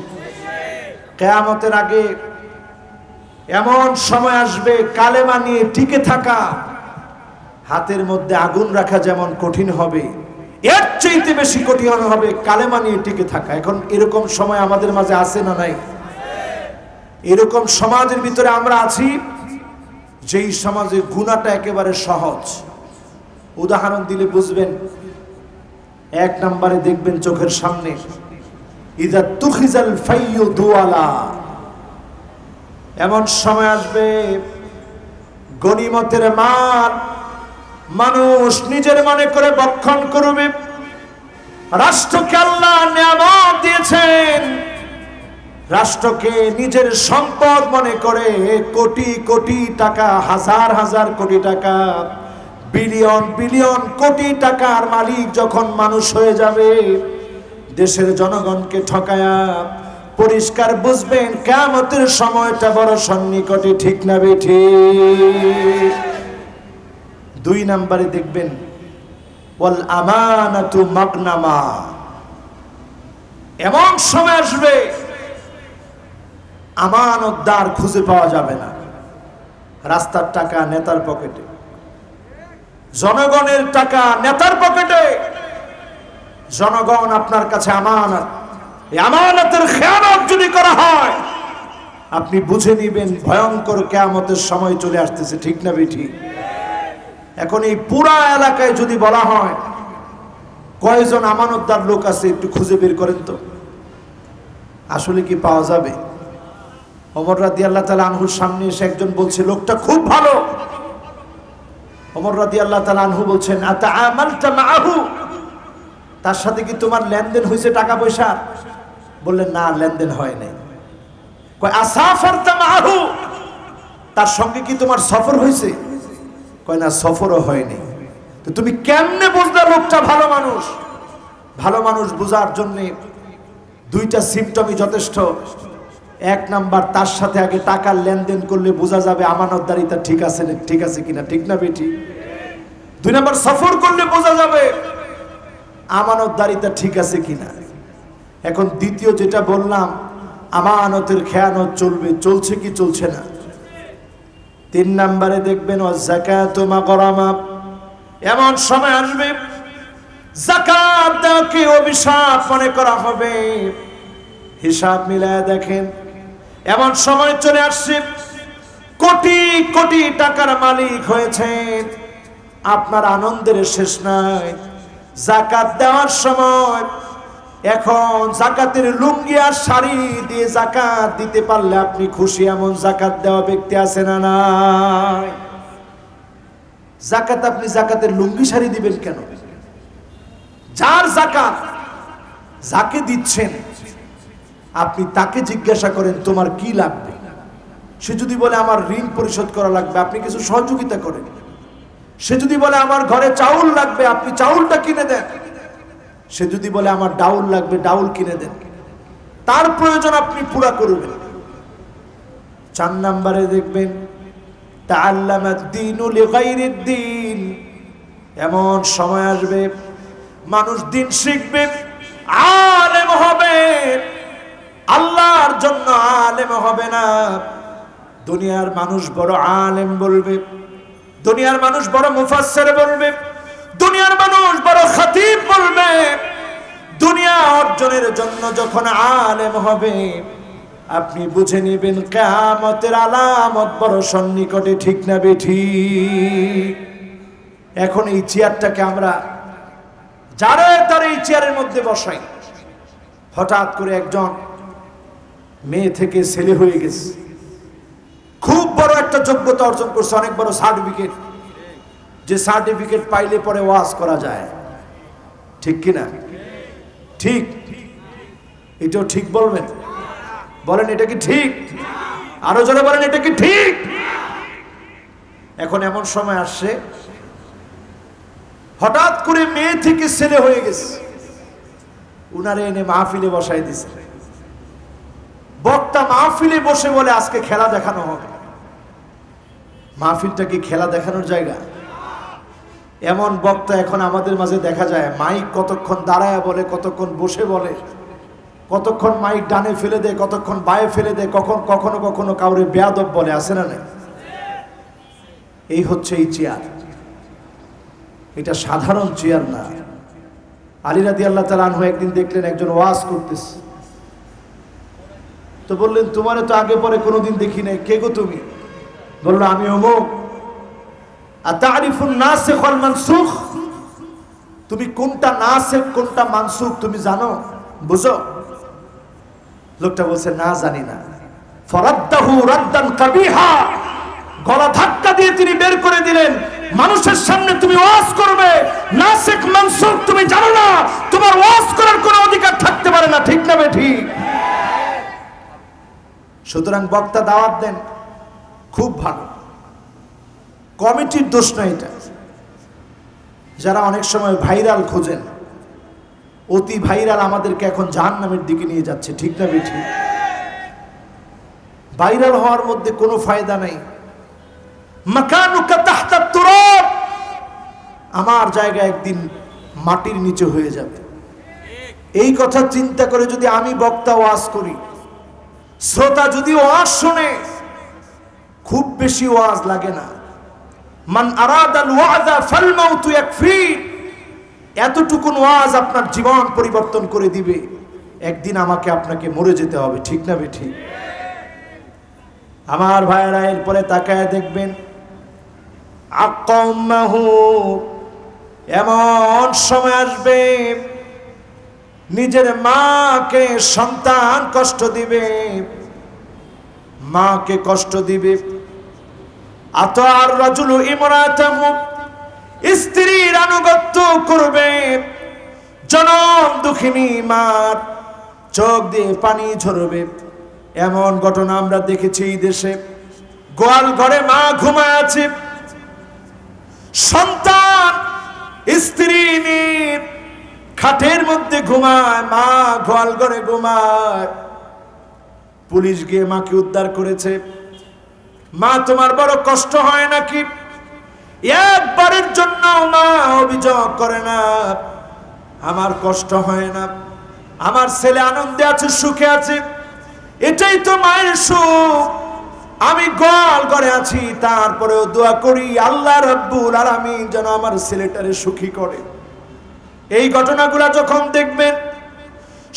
কিয়ামতের আগে এমন সময় আসবে, কালেমা নিয়ে টিকে থাকা হাতের মধ্যে আগুন রাখা যেমন কঠিন হবে, এর চাইতে বেশি কঠিন হবে কালেমা নিয়ে টিকে থাকা। এখন এরকম সময় আমাদের মাঝে আছে না নাই? এরকম সমাজের ভিতরে আমরা আছি যেই সমাজে গুনাহটা একেবারে সহজ। উদাহরণ দিলে বুঝবেন। এক নম্বরে দেখবেন চোখের সামনে, ইযা তুখিজাল ফাইয়ু দুয়ালা, এমন সময় আসবে গনিমতের মাল মানুষ নিজের মনে করে ভক্ষণ করবে। রাষ্ট্রকে আল্লাহ নিয়ামত দিয়েছেন, রাষ্ট্রকে নিজের সম্পদ মনে করে কোটি কোটি টাকা, হাজার হাজার কোটি টাকা, বিলিয়ন বিলিয়ন কোটি টাকার মালিক যখন মানুষ হয়ে যাবে, দেশের জনগণকে ঠকায়া পরিষ্কার বুঝবেন কিয়ামতের সময়টা বড় সন্নিকটে। ঠিক না বেঠিক? দুই নম্বরে দেখবেন, ওয়াল আমানাতু মাগনামা, এমন সময় আসবে আমানতদার খুঁজে পাওয়া যাবে না। রাস্তার টাকা নেতার পকেটে, জনগণের টাকা নেতার পকেটে, জনগণ আপনার কাছে আমানত। এই আমানতের খেয়ানত যদি করা হয়, আপনি বুঝে নিবেন ভয়ঙ্কর কিয়ামতের সময় চলে আসতেছে। ঠিক না বেঠিক? এখন এই পুরা এলাকায় যদি বলা হয় কয়জন আমানতদার লোক আছে একটু খুঁজে বের করেন তো, আসলে কি পাওয়া যাবে? ওমর রাদিয়াল্লাহু তাআলা আনহুর সামনে এসে একজন বলছে, লোকটা খুব ভালো। ওমর রাদিয়াল্লাহু তাআলা আনহু বলছেন, আতাআমালতা মাআহু, তার সাথে কি তোমার লেনদেন হয়েছে টাকা পয়সা? বললেন, না, লেনদেন হয় নাই। কয় আসাফারতা মাআহু, তার সঙ্গে কি তোমার সফর হয়েছে? কয় না, সফরও হয়নি। তো তুমি কেমনে বুঝলে লোকটা ভালো মানুষ? ভালো মানুষ বোঝার জন্য দুইটা সিম্পটমই যথেষ্ট। এক নাম্বার, তার সাথে আগে টাকার লেনদেন করলে বোঝা যাবে আমানতদারিতা ঠিক আছে কিনা। ঠিক না বেটি? দুই নাম্বার, সফর করলে বোঝা যাবে আমানতদারিতা ঠিক আছে কিনা। এখন দ্বিতীয় যেটা বললাম, আমানতের খেয়ানত চলছে কি চলছে না। তিন নম্বরে দেখবেন, যাকাতু মাগরামা, এমন সময় আসবে যাকাত দেওয়াকে অভিশাপ মনে করা হবে। হিসাব মিলায় দেখেন, এমন সময় চলে আসছে কোটি কোটি টাকার মালিক হয়েছেন, আপনার আনন্দের শেষ নাই। যাকাত দেওয়ার সময় এখন যাকাতের লুঙ্গি আর শাড়ি দিয়ে যাকাত দিতে পারলে আপনি খুশি, এমন যাকাত দেওয়া ব্যক্তি আছে না নাই? যাকাত আপনি যাকাতের লুঙ্গি শাড়ি দিবেন কেন? যার যাকাত, যাকে দিচ্ছেন আপনি তাকে জিজ্ঞাসা করেন তোমার কি লাগবে। সে যদি বলে আমার ঋণ পরিশোধ করা লাগবে, আপনি কিছু সহযোগিতা করেন। সে যদি বলে আমার ঘরে চাউল লাগবে, আপনি চাউলটা কিনে দেন। সে যদি বলে আমার ডাউল লাগবে, ডাউল কিনে দেন। তার প্রয়োজন আপনি পুরা করবেন। চার নম্বরে দেখবেন, তাআল্লামাদ দীনু লিগাইরিদ দীন, এমন সময় আসবে মানুষ দিন শিখবে, আলেম হবে, আল্লাহ দুনিয়ার জন্য আলেম হবে না। দুনিয়ার মানুষ বড় আলেম বলবে, দুনিয়ার মানুষ বড় মুফাসসির বলবে, দুনিয়ার মানুষ বড় খতিব বলবে। দুনিয়া অর্জনের জন্য যখন আলেম হবে, আপনি বুঝে নেবেন কিয়ামতের আলামত বড় সন্নিকটে। ঠিক না বেঠিক? এখন এই চেয়ারটাকে আমরা যারে তার এই চেয়ারের মধ্যে বসাই, হঠাৎ করে একজন মেয়ে থেকে ছেলে হয়ে গেছে, খুব বড় একটা যোগ্যতা অর্জন করছে, অনেক বড় সার্টিফিকেট, যে সার্টিফিকেট পাইলে পরে ওয়াজ করা যায়। ঠিক কিনা? ঠিক? এটাও ঠিক বলবেন? বলেন এটা কি ঠিক? আরো জোরে বলেন এটা কি ঠিক? এখন এমন সময় আসছে, হঠাৎ করে মেয়ে থেকে ছেলে হয়ে গেছে, উনারে এনে মাহফিলে বসাই দিছে। বক্তা মাহফিলে বসে বলে আজকে খেলা দেখানো হবে। মাহফিলটা কি খেলা দেখানোর জায়গা? এমন বক্তা এখন আমাদের মাঝে দেখা যায়, মাইক কতক্ষণ দাঁড়ায় বলে, কতক্ষণ বসে বলে, কতক্ষণ মাইক ডানে ফেলে দেয়, কতক্ষণ বায়ে ফেলে দেয়, কখনো কখনো কাউরে বেয়াদব বলে। আছে না নাই? এই হচ্ছে এই চেয়ার। এটা সাধারণ চেয়ার না। আলী রাদিয়াল্লাহু তাআলা আনহু একদিন দেখলেন একজন ওয়াজ করতেছে, তো বললেন তোমারে তো আগে পরে কোনোদিন দেখি নাই, কে গো তুমি? বললো আমি অমুক। আতারিফুন নাসিখ ওয়াল মানসুখ, তুমি কোনটা নাসিখ কোনটা মানসুখ তুমি জানো, বুঝো? লোকটা বলছে না জানি না। ফারাদ্দাহু রাদ্দান কাবিহা, গলা ধাক্কা দিয়ে তিনি বের করে দিলেন, মানুষের সামনে তুমি ওয়াজ করবে, নাসিখ মানসুখ তুমি জানো না, তোমার ওয়াজ করার কোনো অধিকার থাকতে পারে না। ঠিক না বেঠিক? সুতরাং বক্তা দাওয়াত দেন, খুব ভালো, কমিটির দোষ নয় এটা। যারা অনেক সময় ভাইরাল খোঁজেন, অতি ভাইরাল আমাদেরকে এখন জাহান্নামের দিকে নিয়ে যাচ্ছে। ঠিক না বেঠিক? ভাইরাল হওয়ার মধ্যে কোনো ফায়দা নাই। মাকানুকা তাহতা তুরাব, আমার জায়গা একদিন মাটির নিচে হয়ে যাবে। এই কথা চিন্তা করে যদি আমি বক্তা ওয়াজ করি, শ্রোতা যদি ওয়াজ শুনে, খুব বেশি ওয়াজ লাগে না। মান আরাদাল ওয়াজা ফাল মাউতু ইয়াকফি, এতটুকুন ওয়াজ আপনার জীবন পরিবর্তন করে দিবে। একদিন আমাকে আপনাকে মরে যেতে হবে। ঠিক না বেঠিক? আমার ভাইরা, এরপরে তাকায় দেখবেন আকাম্মাহু, এমন সময় আসবে নিজের মাকে সন্তান কষ্ট দিবে, মাকে কষ্ট দিবে। আতার রাজুলু ইমরাতাহু, স্ত্রীর আনুগত্য করবে। জনম দুঃখিনী মার চোখ দিয়ে পানি ঝরবে। এমন ঘটনা আমরা দেখেছি এই দেশে। গোয়াল ঘরে মা ঘুমায় আছে, সন্তান স্ত্রী নিয়ে খাটের মধ্যে ঘুমায়, মা গোয়াল ঘরে ঘুমায়। পুলিশ গিয়ে মাকে উদ্ধার করেছে। মা তোমার বড় কষ্ট হয় নাকি? একবারের জন্য মা অভিযোগ করে না, আমার কষ্ট হয় না, আমার ছেলে আনন্দে আছে, সুখে আছে, এটাই তো মায়ের সুখ। আমি গোয়াল ঘরে আছি, তারপরেও দোয়া করি আল্লাহ রাব্বুল আলামিন যেন আমার ছেলেটারে সুখী করে। এই ঘটনাগুলা যখন দেখবেন,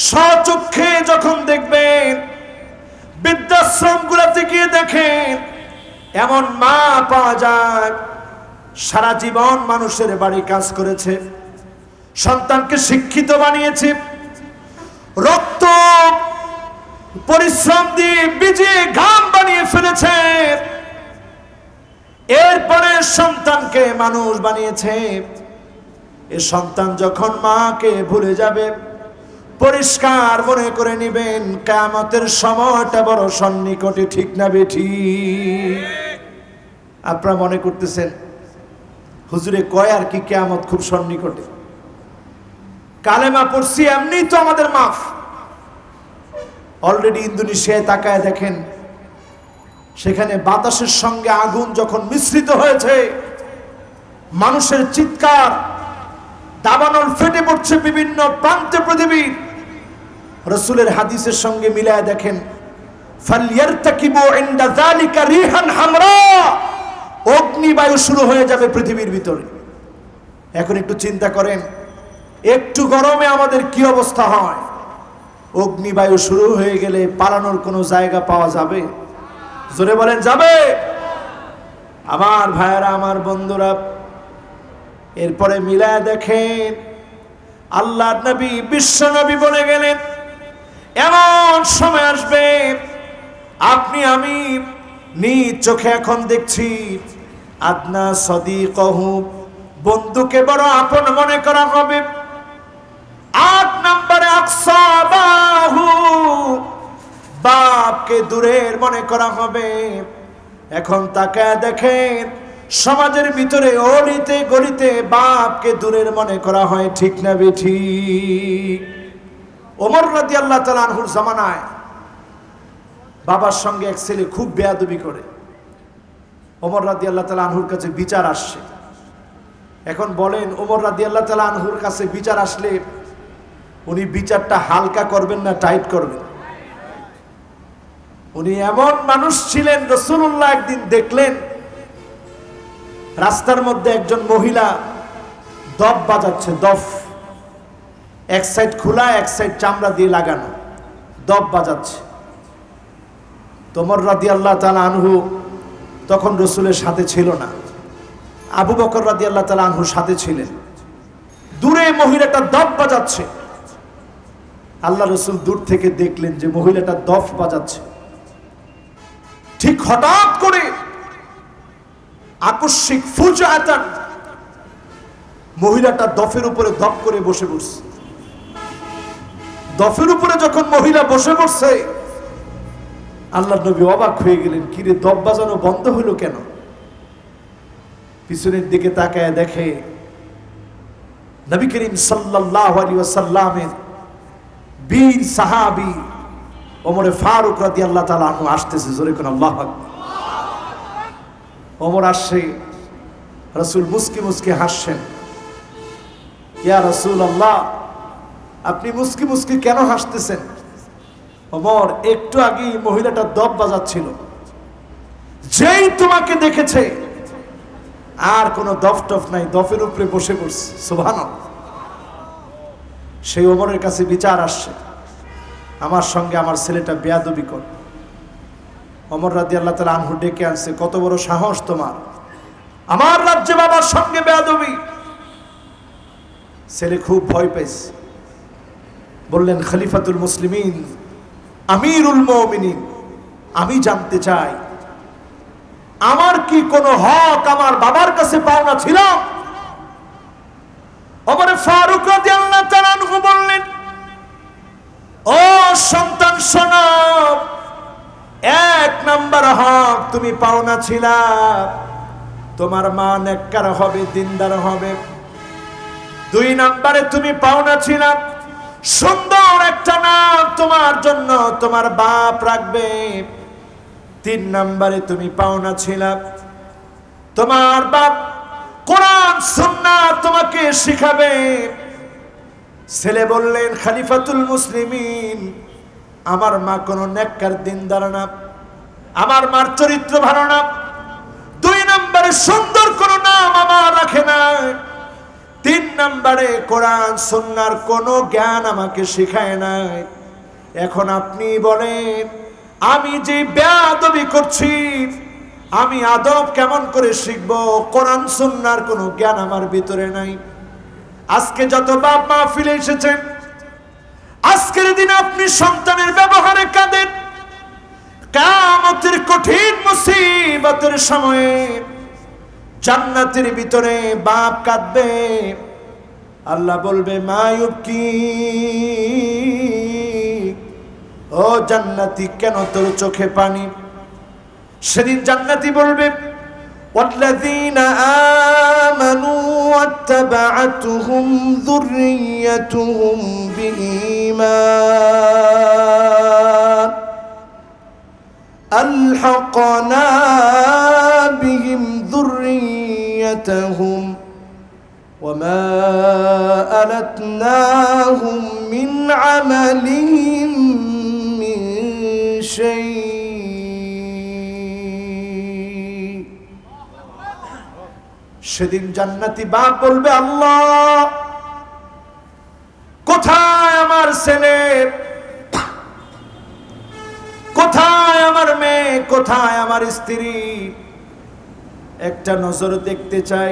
স্বচক্ষে যখন দেখবেন, বৃদ্ধাশ্রমগুলোতে গিয়ে দেখেন এমন মা পাওয়া যায়, সারা জীবন মানুষের বাড়ি কাজ করেছে, সন্তানকে শিক্ষিত বানিয়েছে, রক্ত পরিশ্রম দিয়ে ভিজিয়ে ঘাম বানিয়ে ফেলেছে, এরপরে সন্তানকে মানুষ বানিয়েছে। এ সন্তান যখন মাকে ভুলে যাবে, পরিষ্কার মনে করে নিবেন কিয়ামতের সময়টা বড় সন্নিকটে। ঠিক না বেঠিক? আপনারা মনে করতেছেন হুজুরে কয় আর কি কিয়ামত খুব সন্নিকটে। কালেমা পড়ছি এমনি তো আমাদের মাফ। অলরেডি ইন্দোনেশিয়ায় তাকায় দেখেন, সেখানে বাতাসের সঙ্গে আগুন যখন মিশ্রিত হয়েছে, মানুষের চিৎকার, দাবানল ফেটে পড়ছে বিভিন্ন প্রান্তে পৃথিবীর। রাসূলের হাদিসের সঙ্গে মিলায় দেখেন, ফালইয়ারতাকিবু ইনদা যালিকা রিহান হামরা, অগ্নিবায়ু শুরু হয়ে যাবে পৃথিবীর ভিতরে। এখন একটু চিন্তা করেন, একটু গরমে আমাদের কি অবস্থা হয়? অগ্নিবায়ু শুরু হয়ে গেলে পালানোর কোনো জায়গা পাওয়া যাবে? জোরে বলেন, যাবে? আমার ভাইয়েরা, আমার বন্ধুরা, এরপরে মিলায় দেখেন, আল্লাহর নবী, বিশ্ব নবী বলে গেলেন, এমন সময় আসবে আপনি আমি নিজ চোখে এখন দেখছি, আদনা সদিকহু, বন্ধুকে বড় আপন মনে করা হবে। 8 নম্বরে আকসাবাহু, বাপকে দূরের মনে করা হবে। এখন তাকায় দেখেন, সমাজের ভিতরে অলিতে গলিতে বাপকে দূরের মনে করা হয়, ঠিক না বেঠিক? ওমর রাদিয়াল্লাহু তাআলা আনহুর জামানায় বাবার সঙ্গে এক ছেলে খুব বেয়াদবি করে। ওমর রাদিয়াল্লাহু তাআলা আনহুর কাছে বিচার আসছে। এখন বলেন, ওমর রাদিয়াল্লাহু তাআলা আনহুর কাছে বিচার আসলে উনি বিচারটা হালকা করবেন না টাইট করবেন? উনি এমন মানুষ ছিলেন, রাসূলুল্লাহ একদিন দেখলেন রাস্তার মধ্যে একজন মহিলা দফ বাজাচ্ছে। দফ এক সাইড খোলা, এক সাইড চামড়া দিয়ে লাগানো, দফ বাজাচ্ছে। ওমর রাদিয়াল্লাহু তাআলা আনহু তখন রাসূলের সাথে ছিল না, আবু বকর রাদিয়াল্লাহু তাআলা আনহুর সাথে ছিলেন। দূরে মহিলাটা দফ বাজাচ্ছে। আল্লাহ রাসূল দূর থেকে দেখলেন যে মহিলাটা দফ বাজাচ্ছে। ঠিক হঠাৎ করে আকস্মিক ফুজাতান মহিলাটা দফের উপরে দপ করে বসে পড়ছে। দফের উপরে যখন মহিলা বসে পড়ছে, আল্লাহর নবী অবাক হয়ে গেলেন, কিরে দপ বাজানো বন্ধ হলো কেন? পিছনের দিকে তাকায় দেখে নবী করিম সাল্লাল্লাহু আলাইহি ওয়াসাল্লামের বীর সাহাবী ওমরে ফারুক রাদিয়াল্লাহু তাআলা আনহু আসতেছে। জোরে কোন আল্লাহু আকবার। ওমর আসছে, রাসূল মুস্কি মুস্কি হাসছেন। ইয়া রাসূলুল্লাহ, আপনি মুস্কি মুস্কি কেন হাসতেছেন? ওমর, একটু আগে মহিলাটা দপ বাজাচ্ছিল, যেই তোমাকে দেখেছে আর কোনো দফ টফ নাই, দফের উপরে বসে পড়ছে। সুবহানাল্লাহ। সেই ওমরের কাছে বিচার আসছে, আমার সঙ্গে আমার ছেলেটা বেয়াদবি করে। ওমর রাদিয়াল্লাহু তাআলা আনহু ডেকে আনছে, কত বড় সাহস তোমার, আমার রাজ্যে বাবার সঙ্গে বেয়াদবি! ছেলে খুব ভয় পেয়েছে। বললেন, খলিফাতুল মুসলিমিন, আমিরুল মুমিনিন, আমি জানতে চাই আমার কি কোনো হক আমার বাবার কাছে পাওনা ছিল? ওমর ফারুক রাদিয়াল্লাহু তাআলা আনহু বললেন, ও সন্তান শোনো, 1 নাম্বার হক তুমি পাওনা ছিলা, তোমার মা নেককার হবে, দিনদার হবে। 2 নাম্বারে তুমি পাওনা ছিলা সুন্দর একটা নাম তোমার জন্য তোমার বাপ রাখবে। 3 নাম্বারে তুমি পাওনা ছিলা তোমার বাপ কোরআন সুন্নাহ তোমাকে শিখাবে। ছেলে বললেন, খলিফাতুল মুসলিমিন, আমার মা কোনো নেককার দিনদার না, আমার মার চরিত্র ভালো না। 2 নম্বরে সুন্দর কোনো নাম আমার রাখে না। 3 নম্বরে কোরআন সুন্নাহর কোনো জ্ঞান আমাকে শেখায় নাই। এখন আপনি বলেন, আমি যে বেয়াদবি করছি, আমি আদব কেমন করে শিখবো? কোরআন সুন্নাহর কোনো জ্ঞান আমার ভিতরে নাই। আজকে যত বাপ মাহফিলে এসেছেন, আজকের দিন আপনি সন্তানের ব্যবহারে কাঁদেন, কিয়ামতের কঠিন মুসিবতের সময়ে জান্নাতের ভিতরে বাপ কাঁদবে, আল্লাহ বলবে, মায়ুবকি, ও জান্নাতি, কেন তোর চোখে পানি? সেদিন জান্নাতি বলবে, والذين آمنوا واتبعتهم ذريتهم بإيمان ألحقنا بهم ذريتهم وما ألتناهم من عملهم من شيء সেদিন জান্নাতি বাপ বলবে, আল্লাহ কোথায় আমার ছেলে, কোথায় আমার মেয়ে, কোথায় আমার স্ত্রী, একটা নজর দেখতে চাই।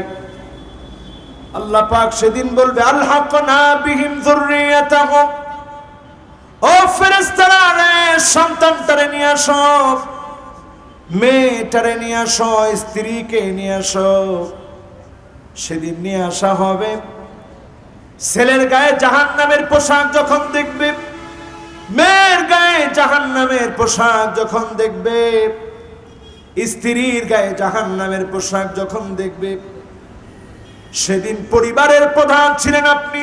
আল্লাহ পাক সেদিন বলবে, আলহাকনা বিহিম যুররিয়াতাহুম, ও ফেরেশতারা রে, সন্তানটারে নিয়ে আসো, মেয়েটারে নিয়ে আসো, স্ত্রীকে নিয়ে আসো। সেদিন নিয়ে আসা হবে। ছেলের গায়ে জাহান্নামের পোশাক যখন দেখবে, মেয়ের গায়ে জাহান্নামের পোশাক যখন দেখবে, স্ত্রীর গায়ে জাহান্নামের পোশাক যখন দেখবে, সেদিন পরিবারের প্রধান ছিলেন আপনি,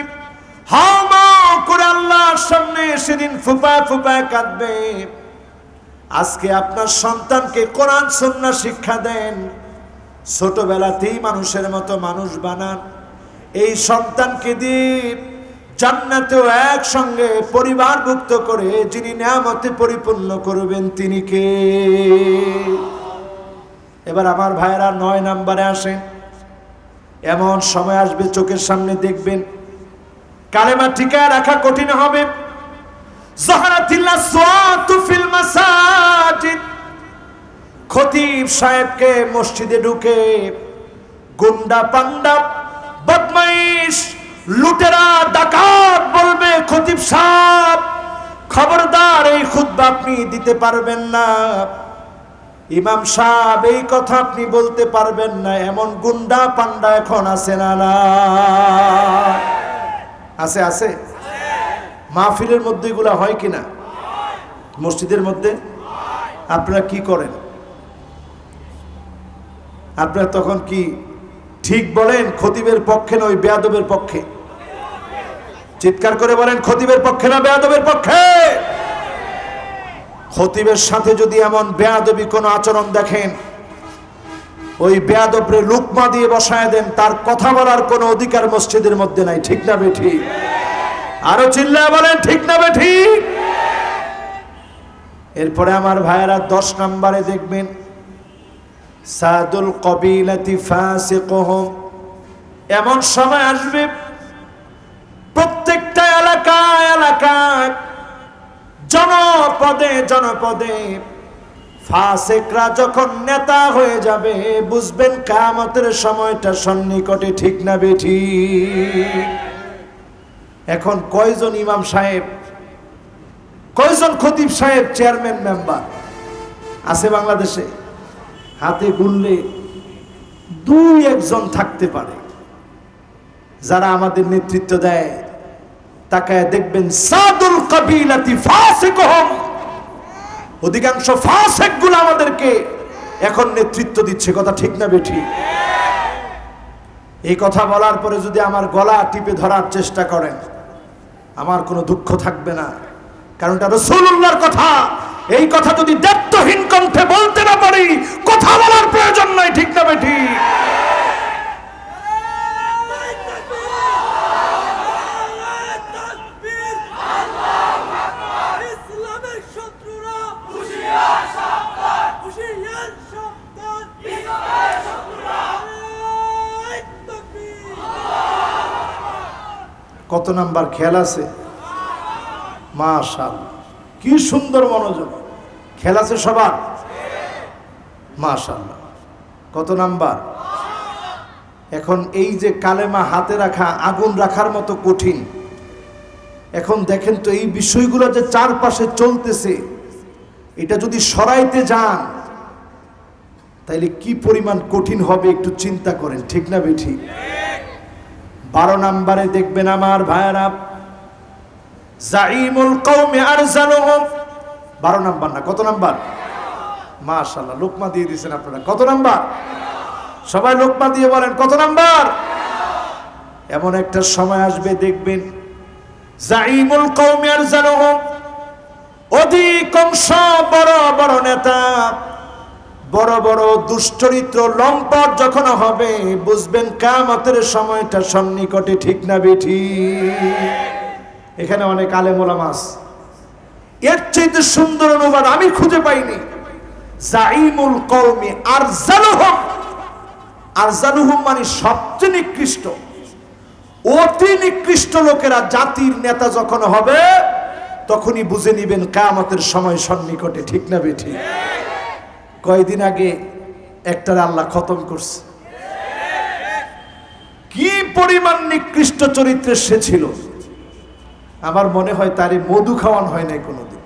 হাওমা করে আল্লাহর সামনে সেদিন ফুপা ফুপা কাঁদবে। আজকে আপনার সন্তানকে কোরআন সুন্নাহ শিক্ষা দেন, ছোটবেলাতেই মানুষের মতো মানুষ বানান। এই সন্তানকে দিয়ে জান্নাতেও একসঙ্গে পরিবারভুক্ত করে যিনি নিয়ামতে পরিপূর্ণ করবেন তিনি কে? এবার আমার ভাইরা 9 নম্বরে আসেন। এমন সময় আসবে চোখের সামনে দেখবেন কালেমা টিকায় রাখা কঠিন হবে। যাহারাতিল আসওয়াতু ফিল মাসাজিদ, খতিব সাহেবকে মসজিদে ঢুকে গুন্ডা পান্ডা বদমাইশ লুটেরা ডাকাত বলবে, খতিব সাহেব খবরদার, এই খুতবা আপনি দিতে পারবেন না, ইমাম সাহেব এই কথা আপনি বলতে পারবেন না। এমন গুন্ডা পান্ডা এখন আছে না? না আছে, আছে। মাহফিলের মধ্যে এগুলা হয় কিনা? মসজিদের মধ্যে আপনারা কি করেন? আপনারা তখন কি ঠিক বলেন খতিবের পক্ষে না ওই বেয়াদবের পক্ষে? চিৎকার করে বলেন, খতিবের পক্ষে না বেয়াদবের পক্ষে? খতিবের সাথে যদি এমন বেয়াদবি কোনো আচরণ দেখেন, ওই বেয়াদবরে লুকমা দিয়ে বসায় দেন, তার কথা বলার কোনো অধিকার মসজিদের মধ্যে নাই। ঠিক না বেঠিক? আরো চিল্লায় বলেন, ঠিক না বেঠিক? এরপরে আমার ভাইয়েরা 10 নম্বরে দেখবেন, সাদুল কবিলাতি ফাসিকুহুম, এমন সময় আসবে প্রত্যেকটা এলাকায় এলাকায় জনপদে জনপদে ফাসিকরা যখন নেতা হয়ে যাবে, বুঝবেন কিয়ামতের সময়টা সন্নিকটে। ঠিক না বেঠিক? এখন কয়জন ইমাম সাহেব, কয়জন খতিব সাহেব চেয়ারম্যান মেম্বার আছে বাংলাদেশে? হাতে গুনলে 2-1 জন থাকতে পারে যারা আমাদের নেতৃত্ব দেয়। তাকায় দেখবেন সাদুল কবিলাতি ফাসিকুহুম, অধিকাংশ ফাসিক গুলো আমাদেরকে এখন নেতৃত্ব দিচ্ছে। কথা ঠিক না বেঠিক? এই কথা বলার পরে যদি আমার গলা টিপে ধরার চেষ্টা করেন, আমার কোনো দুঃখ থাকবে না, কারণ এটা রাসূলুল্লাহর কথা। এই কথা যদি দায়িত্বহীন কণ্ঠে বলতে না পারি, কথা বলার প্রয়োজন নাই। ঠিক না বেঠিক? কত নাম্বার খেয়াল আছে? মাশাআল্লাহ, কি সুন্দর মনোযোগ। খেয়াল আছে সবার? মাশাআল্লাহ। কত নাম্বার? এখন এই যে কালেমা হাতে রাখা আগুন রাখার মতো কঠিন। এখন দেখেন তো এই বিষয়গুলো যে চারপাশে চলতেছে, এটা যদি সরাইতে যান তাইলে কি পরিমাণ কঠিন হবে একটু চিন্তা করেন। ঠিক না বেঠিক? 12 নম্বরে দেখবেন আমার ভাইয়েরা, জাইমুল কওমি আরজালুহুম, 12 নাম্বার না, কত নাম্বার? মাশাআল্লাহ, লোকমা দিয়ে দিয়েছেন আপনারা। কত নাম্বার? সবাই লোকমা দিয়ে বলেন, কত নাম্বার? এমন একটা সময় আসবে দেখবেন জাইমুল কওমি আরজালুহুম, অধিকাংশ বড় বড় নেতা, বড় বড় দুশ্চরিত্র লম্পট যখন হবে, বুঝবেন কিয়ামতের সময়টা সন্নিকটে। ঠিক না বেঠিক? এখানে অনেক আলেম ওলামা আছে, এর চাইতে সুন্দর অনুবাদ আমি খুঁজে পাইনি। জাইমুল কওমি আরজালুহুম, আরজালুহুম মানে সবচেয়ে নিকৃষ্ট, অতি নিকৃষ্ট লোকেরা জাতির নেতা যখন হবে তখনই বুঝে নিবেন কিয়ামতের সময় সন্নিকটে। ঠিক না বেঠি? কয়দিন আগে একটার আল্লাহ খতম করছে। কি পরিমাণ নিকৃষ্ট চরিত্রের সে ছিল, আমার মনে হয় তারে মধু খাওয়ান হয় নাই কোনোদিন।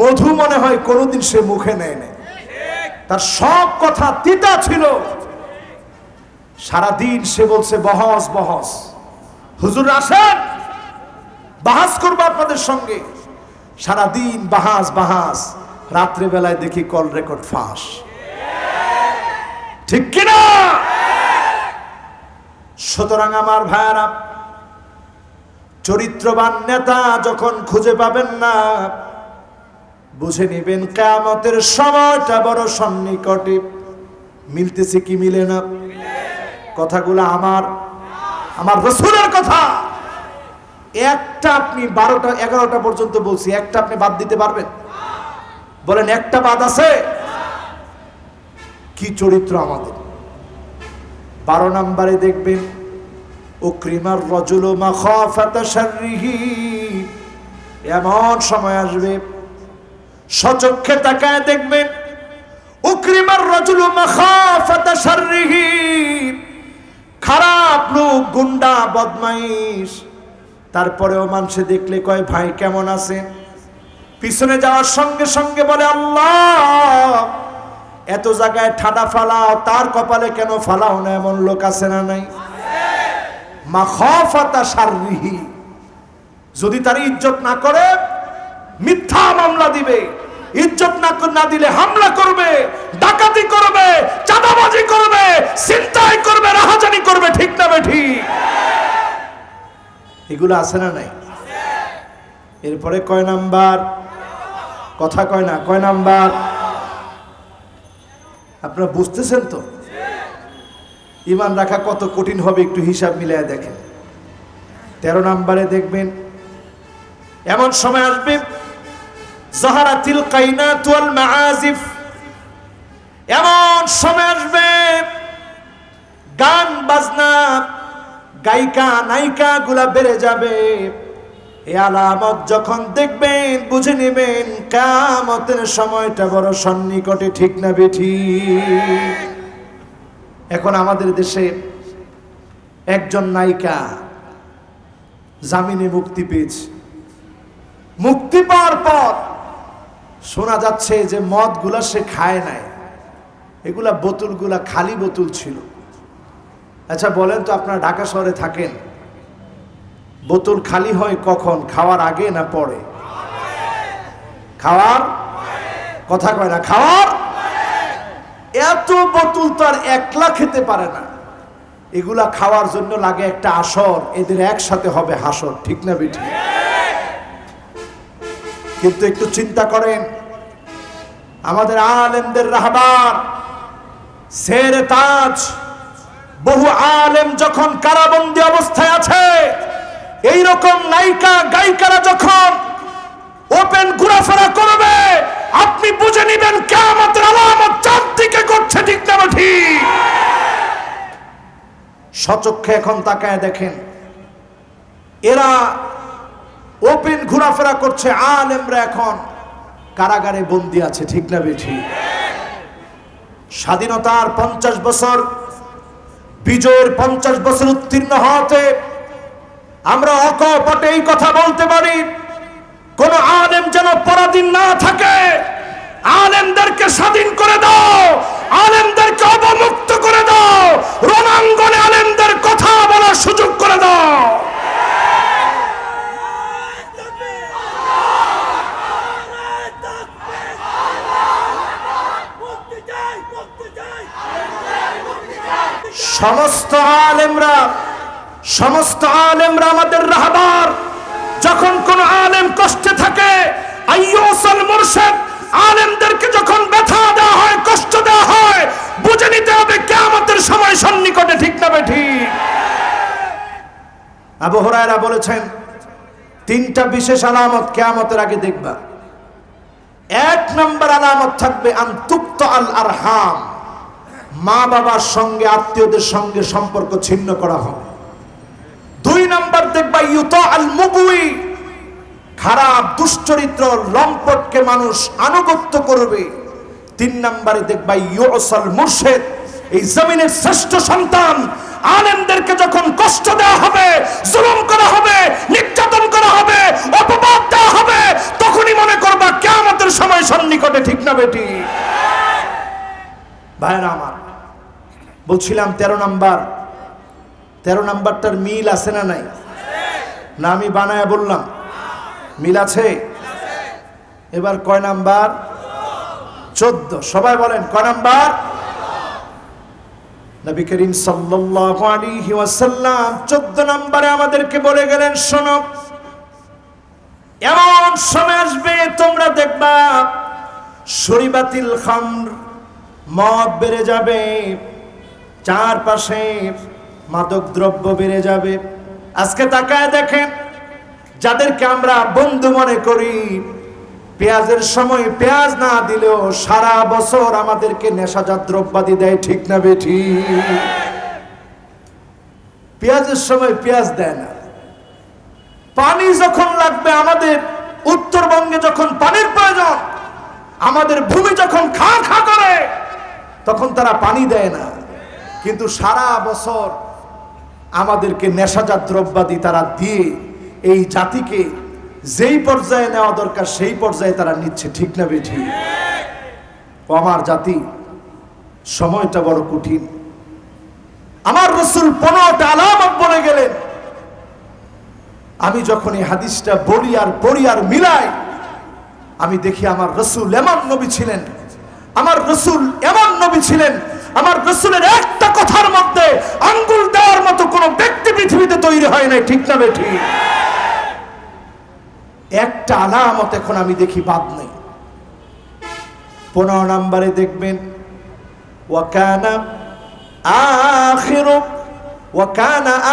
মধু মনে হয় কোনোদিন সে মুখে নেয় নাই। তার সব কথা তিতা ছিল। সারাদিন সে বলছে বহস বহস, হুজুর আসেন বাহাস করবো আপনাদের সঙ্গে। সারাদিন বাহাস বাহাস, রাত্রে বেলায় দেখি কল রেকর্ড ফাঁস। ঠিক কিনা? সুতরাং আমার ভাইয়ারা, চরিত্রবান নেতা যখন খুঁজে পাবেন না, বুঝে নেবেন কিয়ামতের সময়টা বড় সন্নিকটে। মিলতেছে কি মিলে না? কথাগুলো আমার রাসূলের কথা। একটা আপনি 12টা 11টা পর্যন্ত বলছি, একটা আপনি বাদ দিতে পারবেন? বলেন একটা বাদ আছে? কি চরিত্র আমাদের! 12 নম্বরে দেখবেন উকরিমার রাজুলু মাখাফাতা শাররিহি। এমন সময় আসবে সচক্ষে তাকায় দেখবেন উকরিমার রাজুলু মাখাফাতা শাররিহি। খারাপ লোক, গুন্ডা, বদমাইশ, তারপরেও মানুষে দেখলে কয় ভাই কেমন আছেন। পিছনে যাওয়ার সঙ্গে সঙ্গে বলে আল্লাহ এত জায়গায় ঠাডা ফালাও, তার কপালে কেন ফালাও না? এমন লোক আছে না নাই? মাখাফাতা শাররিহি। যদি তার ইজ্জত না করে মিথ্যা মামলা দিবে, ইজ্জত না দিলে হামলা করবে, ডাকাতি করবে, চাঁদাবাজি করবে, ছিনতাই করবে, রাহাজানি করবে। ঠিক না বেঠি? এগুলো আছে না নাই? এরপরে কয় নাম্বার? কথা কয় না, কয় নাম্বার? আপনারা বুঝতেছেন তো? ঈমান রাখা কত কঠিন হবে একটু হিসাব মিলায় দেখেন। 13 নম্বরে দেখবেন এমন সময় আসবে যাহারাতিল কাইনাত ওয়াল মাআজিফ। এমন সময় আসবে গান বাজনা, গায়িকা নায়িকা গুলা বেড়ে যাবে। এই আলামত যখন দেখবেন বুঝে নেবেন কিয়ামতের সময়টা বড় সন্নিকটে। ঠিক না বেঠি? এখন আমাদের দেশে একজন নায়িকা জামিনে মুক্তি পেয়েছে। মুক্তি পাওয়ার পর শোনা যাচ্ছে যে মদগুলা সে খায় নাই, এগুলা বোতলগুলা খালি বোতল ছিল। আচ্ছা বলেন তো, আপনারা ঢাকা শহরে থাকেন, বোতল খালি হয় কখন? খাওয়ার আগে না পরে? খাওয়ার কথা কয় না, খাওয়ার। এত বোতল তো আর একলা খেতে পারে না, এগুলা খাওয়ার জন্য লাগে একটা আসর, এদের একসাথে হবে হাসর। ঠিক না বেঠি? কিন্তু একটু চিন্তা করেন, আমাদের আলেমদের রাহবার সেরে তাজ, বহু আলেম যখন কারাবন্দী অবস্থায় আছে, এই রকম নায়িকা গায়িকারা যখন ওপেন ঘোরাফেরা করবে, আপনি বুঝে নিবেন কিয়ামতের আলামত চারদিকে ঘটছে। ঠিক না ঠিক? সচক্ষে এখন তাকায় দেখেন, এরা ওপেন ঘোরাফেরা করছে, আলেমরা এখন কারাগারে বন্দী আছে। ঠিক না বেঠি? স্বাধীনতার 50 বছর, বিজয়ের 50 বছর উত্তীর্ণ হতে আমরা অকপটে এই কথা বলতে পারি, কোন আলেম যেন পরাধীন না থাকে। আলেমদেরকে স্বাধীন করে দাও, আলেমদেরকে অবমুক্ত করে দাও, রণাঙ্গনে আলেমদের কথা বলার সুযোগ করে দাও। সমস্ত আলেমরা আমাদের রাহবার। যখন কোন আলেম কষ্টে থাকে, আইয়ুসাল মুরশিদ, আলেমদেরকে যখন ব্যথা দেওয়া হয়, কষ্ট দেওয়া হয়, বুঝে নিতে হবে কিয়ামতের সময় সন্নিকটে। ঠিক না বেঠিক? আবু হুরায়রা বলেছেন 3টা বিশেষ আলামত কিয়ামতের আগে দেখবা। 1 নম্বর আলামত থাকবে আন তুক্তা আল আরহাম, মা বাবার সঙ্গে আত্মীয়দের সঙ্গে সম্পর্ক ছিন্ন করা হবে। 2 নাম্বার দেখবা ইউতা আল মুগউই, খারাপ দুশ্চরিত্র লম্পটকে মানুষ আনুগত্য করবে। 3 নাম্বারে দেখবা ইউসাল মুর্শিদ, এই জমিনের শ্রেষ্ঠ সন্তান আলেমদেরকে যখন কষ্ট দেওয়া হবে, জুলুম করা হবে, নির্যাতন করা হবে, অপবাদ দেওয়া হবে, তখনই মনে করবা কিয়ামতের সময় সন্নিকটে। ঠিক না বেটি? ভাইরা আমার, বলছিলাম 13 নাম্বারটার মিল আছে না নাই? না আমি বানায়া বললাম? মিল আছে। এবার কয় নাম্বার? 14। সবাই বলেন কয় নাম্বার? নবী করিম সাল্লাল্লাহু আলাইহি ওয়াসাল্লাম 14 নম্বরে আমাদেরকে বলে গেলেন, শোনো, এমন সময় আসবে তোমরা দেখবা শরিবাতিল খামর, মদ বেড়ে যাবে, চারপাশে মাদক দ্রব্য বেড়ে যাবে। আজকে তাকায় দেখেন, যাদেরকে আমরা বন্ধু মনে করি, পেঁয়াজের সময় পেঁয়াজ না দিলেও সারা বছর আমাদেরকে নেশাজাত দ্রব্যাদি দেয়। ঠিক না বেঠি? পেঁয়াজের সময় পেঁয়াজ দেয় না। পানি যখন লাগবে, আমাদের উত্তরবঙ্গে যখন পানির প্রয়োজন, আমাদের ভূমি যখন খা খা করে, তখন তারা পানি দেয় না। কিন্তু সারা বছর আমাদেরকে নেশাজাত দ্রব্যাদি তারা দিয়ে এই জাতিকে যেই পর্যায়ে নেওয়া দরকার সেই পর্যায়ে তারা নিচ্ছে। ঠিক না বেঠি? ও আমার জাতি, সময়টা বড় কঠিন। আমার রাসূল 15টা আলামত বলে গেলেন। আমি যখন এই হাদিসটা বলি আর পড়ি আর মিলাই, আমি দেখি আমার রাসূল এমন নবী ছিলেন, আমার রাসূল এমন নবী ছিলেন, আমার রাসূলের একটা কথার মধ্যে আঙ্গুল দেওয়ার মতো কোনো ব্যক্তি পৃথিবীতে তৈরি হয় নাই। ঠিক না বেঠি? একটা আলামত এখন আমি দেখি বাদ নেই। 15 নম্বরে দেখবেন, ওয়াকানা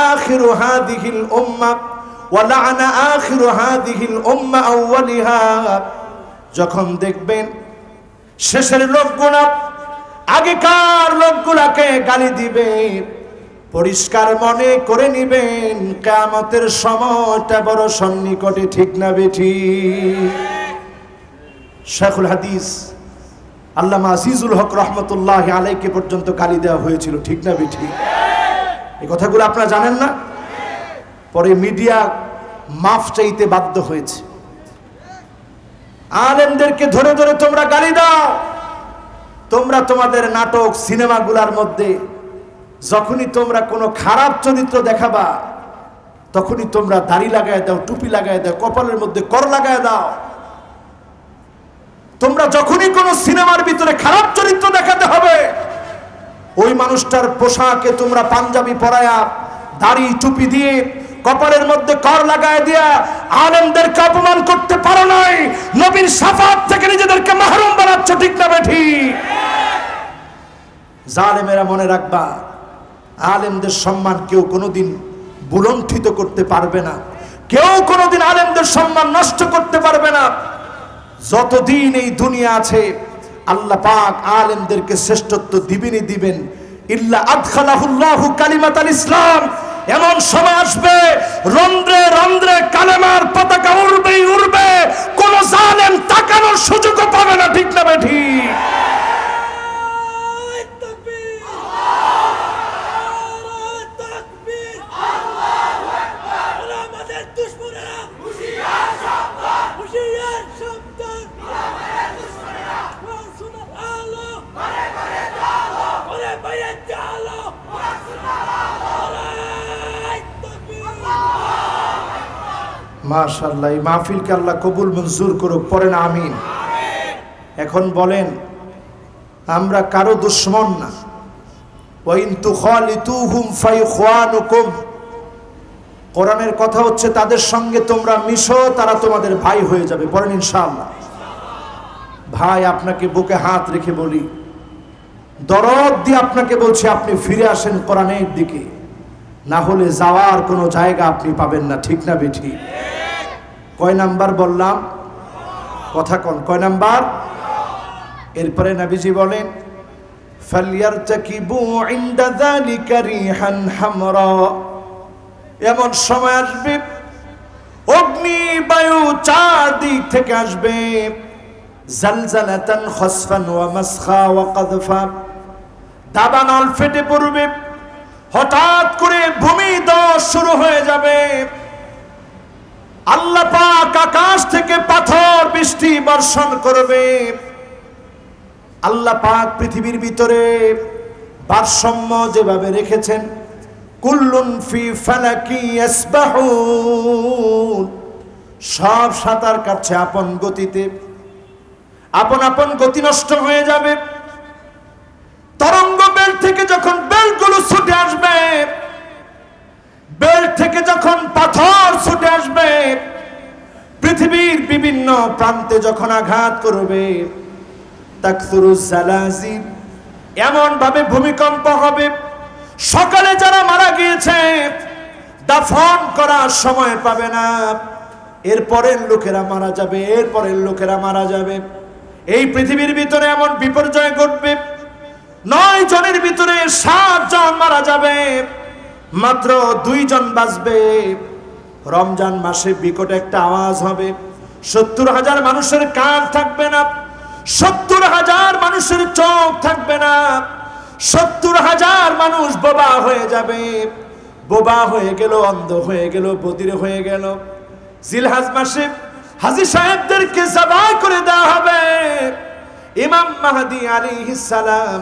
আখিরু হাদিহিল উম্মাহ ওয়া লা'না আখিরু হাদিহিল উম্মাহ আউয়ালিহা। যখন দেখবেন শেষের লোকগুলা আগেকার লোকগুলাকে গালি দিবে, পরিষ্কার মনে করে নিবেন কিয়ামতের সময়টা বড় সন্নিকটে। ঠিক না বেঠি? শেখুল হাদিস আল্লামা আজিজুল হক রহমতুল্লাহি আলাইহি পর্যন্ত গালি দেওয়া হয়েছিল। ঠিক না বেঠি? এই কথাগুলো আপনারা জানেন না? পরে মিডিয়া মাফ চাইতে বাধ্য হয়েছে। আলেমদেরকে ধরে ধরে তোমরা গালি দাও। তোমরা তোমাদের নাটক সিনেমাগুলোর মধ্যে যখনই তোমরা কোনো খারাপ চরিত্র দেখাবা, তখনই তোমরা দাড়ি লাগায় দাও, টুপি লাগায় দাও, কপালের মধ্যে কর লাগায় দাও। তোমরা যখনই কোনো সিনেমার ভিতরে খারাপ চরিত্র দেখাতে হবে, ওই মানুষটার পোশাকে তোমরা পাঞ্জাবি পরায়া, দাড়ি টুপি দিয়ে, কপালের মধ্যে কর লাগায় দিয়া আলেমদেরকে অপমান করতে পারো নাই। নবীর শাফাত থেকে নিজেদেরকে মাহরুম বানাচ্ছ। ঠিক না বেঠি? জালেমেরা মনে রাখবা, আলেমদের সম্মান কেউ কোনোদিন বুলণ্ঠিত করতে পারবে না, কেউ কোনোদিন আলেমদের সম্মান নষ্ট করতে পারবে না। যতদিন এই দুনিয়া আছে, আল্লাহ পাক আলেমদেরকে শ্রেষ্ঠত্ব দিবেনই দিবেন। ইল্লা আদখালাহুল্লাহু কালিমাতাল ইসলাম। এমন সময় আসবে, রন্ধ্রে রন্ধ্রে কালেমার পতাকা উড়বেই উড়বে, কোন জালেম তাকানোর সুযোগও পাবে না। ঠিক না বেঠি? মাশাআল্লাহ, এই মাহফিলকে আল্লাহ কবুল মঞ্জুর করুক। পড়েন আমিন। এখন বলেন, আমরা কারো দুশমন না। ওয়া ইন তুখালিতুহুম ফাইখওয়ানুকুম। কোরআনের কথা হচ্ছে, তাদের সঙ্গে তোমরা মিশো, তারা তোমাদের ভাই হয়ে যাবে। পড়েন ইনশাআল্লাহ। ভাই, আপনাকে বুকে হাত রেখে বলি, দরদ দিয়ে আপনাকে বলছি, আপনি ফিরে আসেন কোরআনের দিকে, না হলে যাওয়ার কোনো জায়গা আপনি পাবেন না। ঠিক না বেঠি? কয় নাম্বার বললাম? কথা কোন কয় নাম্বার? এরপরে নবীজি বলেন, ফালইয়ারতাকিবু ইনদা যালিকা রিহান হামরা। এমন সময় আসবে অগ্নি বায়ু চারদিক থেকে আসবে, জালজালাতান খাসফান ওয়া মাসখা ওয়া কাযফা, দাবানল ফেটে পড়বে, হঠাৎ করে ভূমিধস শুরু হয়ে যাবে। আল্লাহ পাক আকাশ থেকে পাথর বৃষ্টি বর্ষণ করবে। আল্লাহ পাক পৃথিবীর ভিতরে ভারসাম্য যেভাবে রেখেছেন, কুল্লুন ফি ফালাকি ইয়াসবাহুন, সব সাঁতার কাটছে আপন গতিতে, আপন আপন গতি নষ্ট হয়ে যাবে। তরঙ্গ বেল থেকে যখন বেলগুলো ছুটে আসবে, বেল থেকে যখন পাথর ছুটে আসবে, পৃথিবীর বিভিন্ন প্রান্তে যখন আঘাত করবে, তাকসুরুজ জালাজিল, এমন ভাবে ভূমিকম্প হবে, সকালে যারা মারা গিয়েছে দাফন করার সময় পাবে না, এরপরের লোকেরা মারা যাবে, এরপরের লোকেরা মারা যাবে। এই পৃথিবীর ভিতরে এমন বিপর্যয় ঘটবে, 9 জনের ভিতরে 7 জন মারা যাবে, মাত্র 2 জন বাঁচবে। রমজান মাসে বিকট একটা আওয়াজ হবে, 70,000 মানুষের কান থাকবে না, 70,000 মানুষের চোখ থাকবে না, 70,000 মানুষ বোবা হয়ে যাবে। বোবা হয়ে গেল, অন্ধ হয়ে গেল, বধির হয়ে গেল। জিলহজ মাসে হাজী সাহেবদেরকে জবাই করে দেওয়া হবে। ইমাম মাহদী আলাইহিস সালাম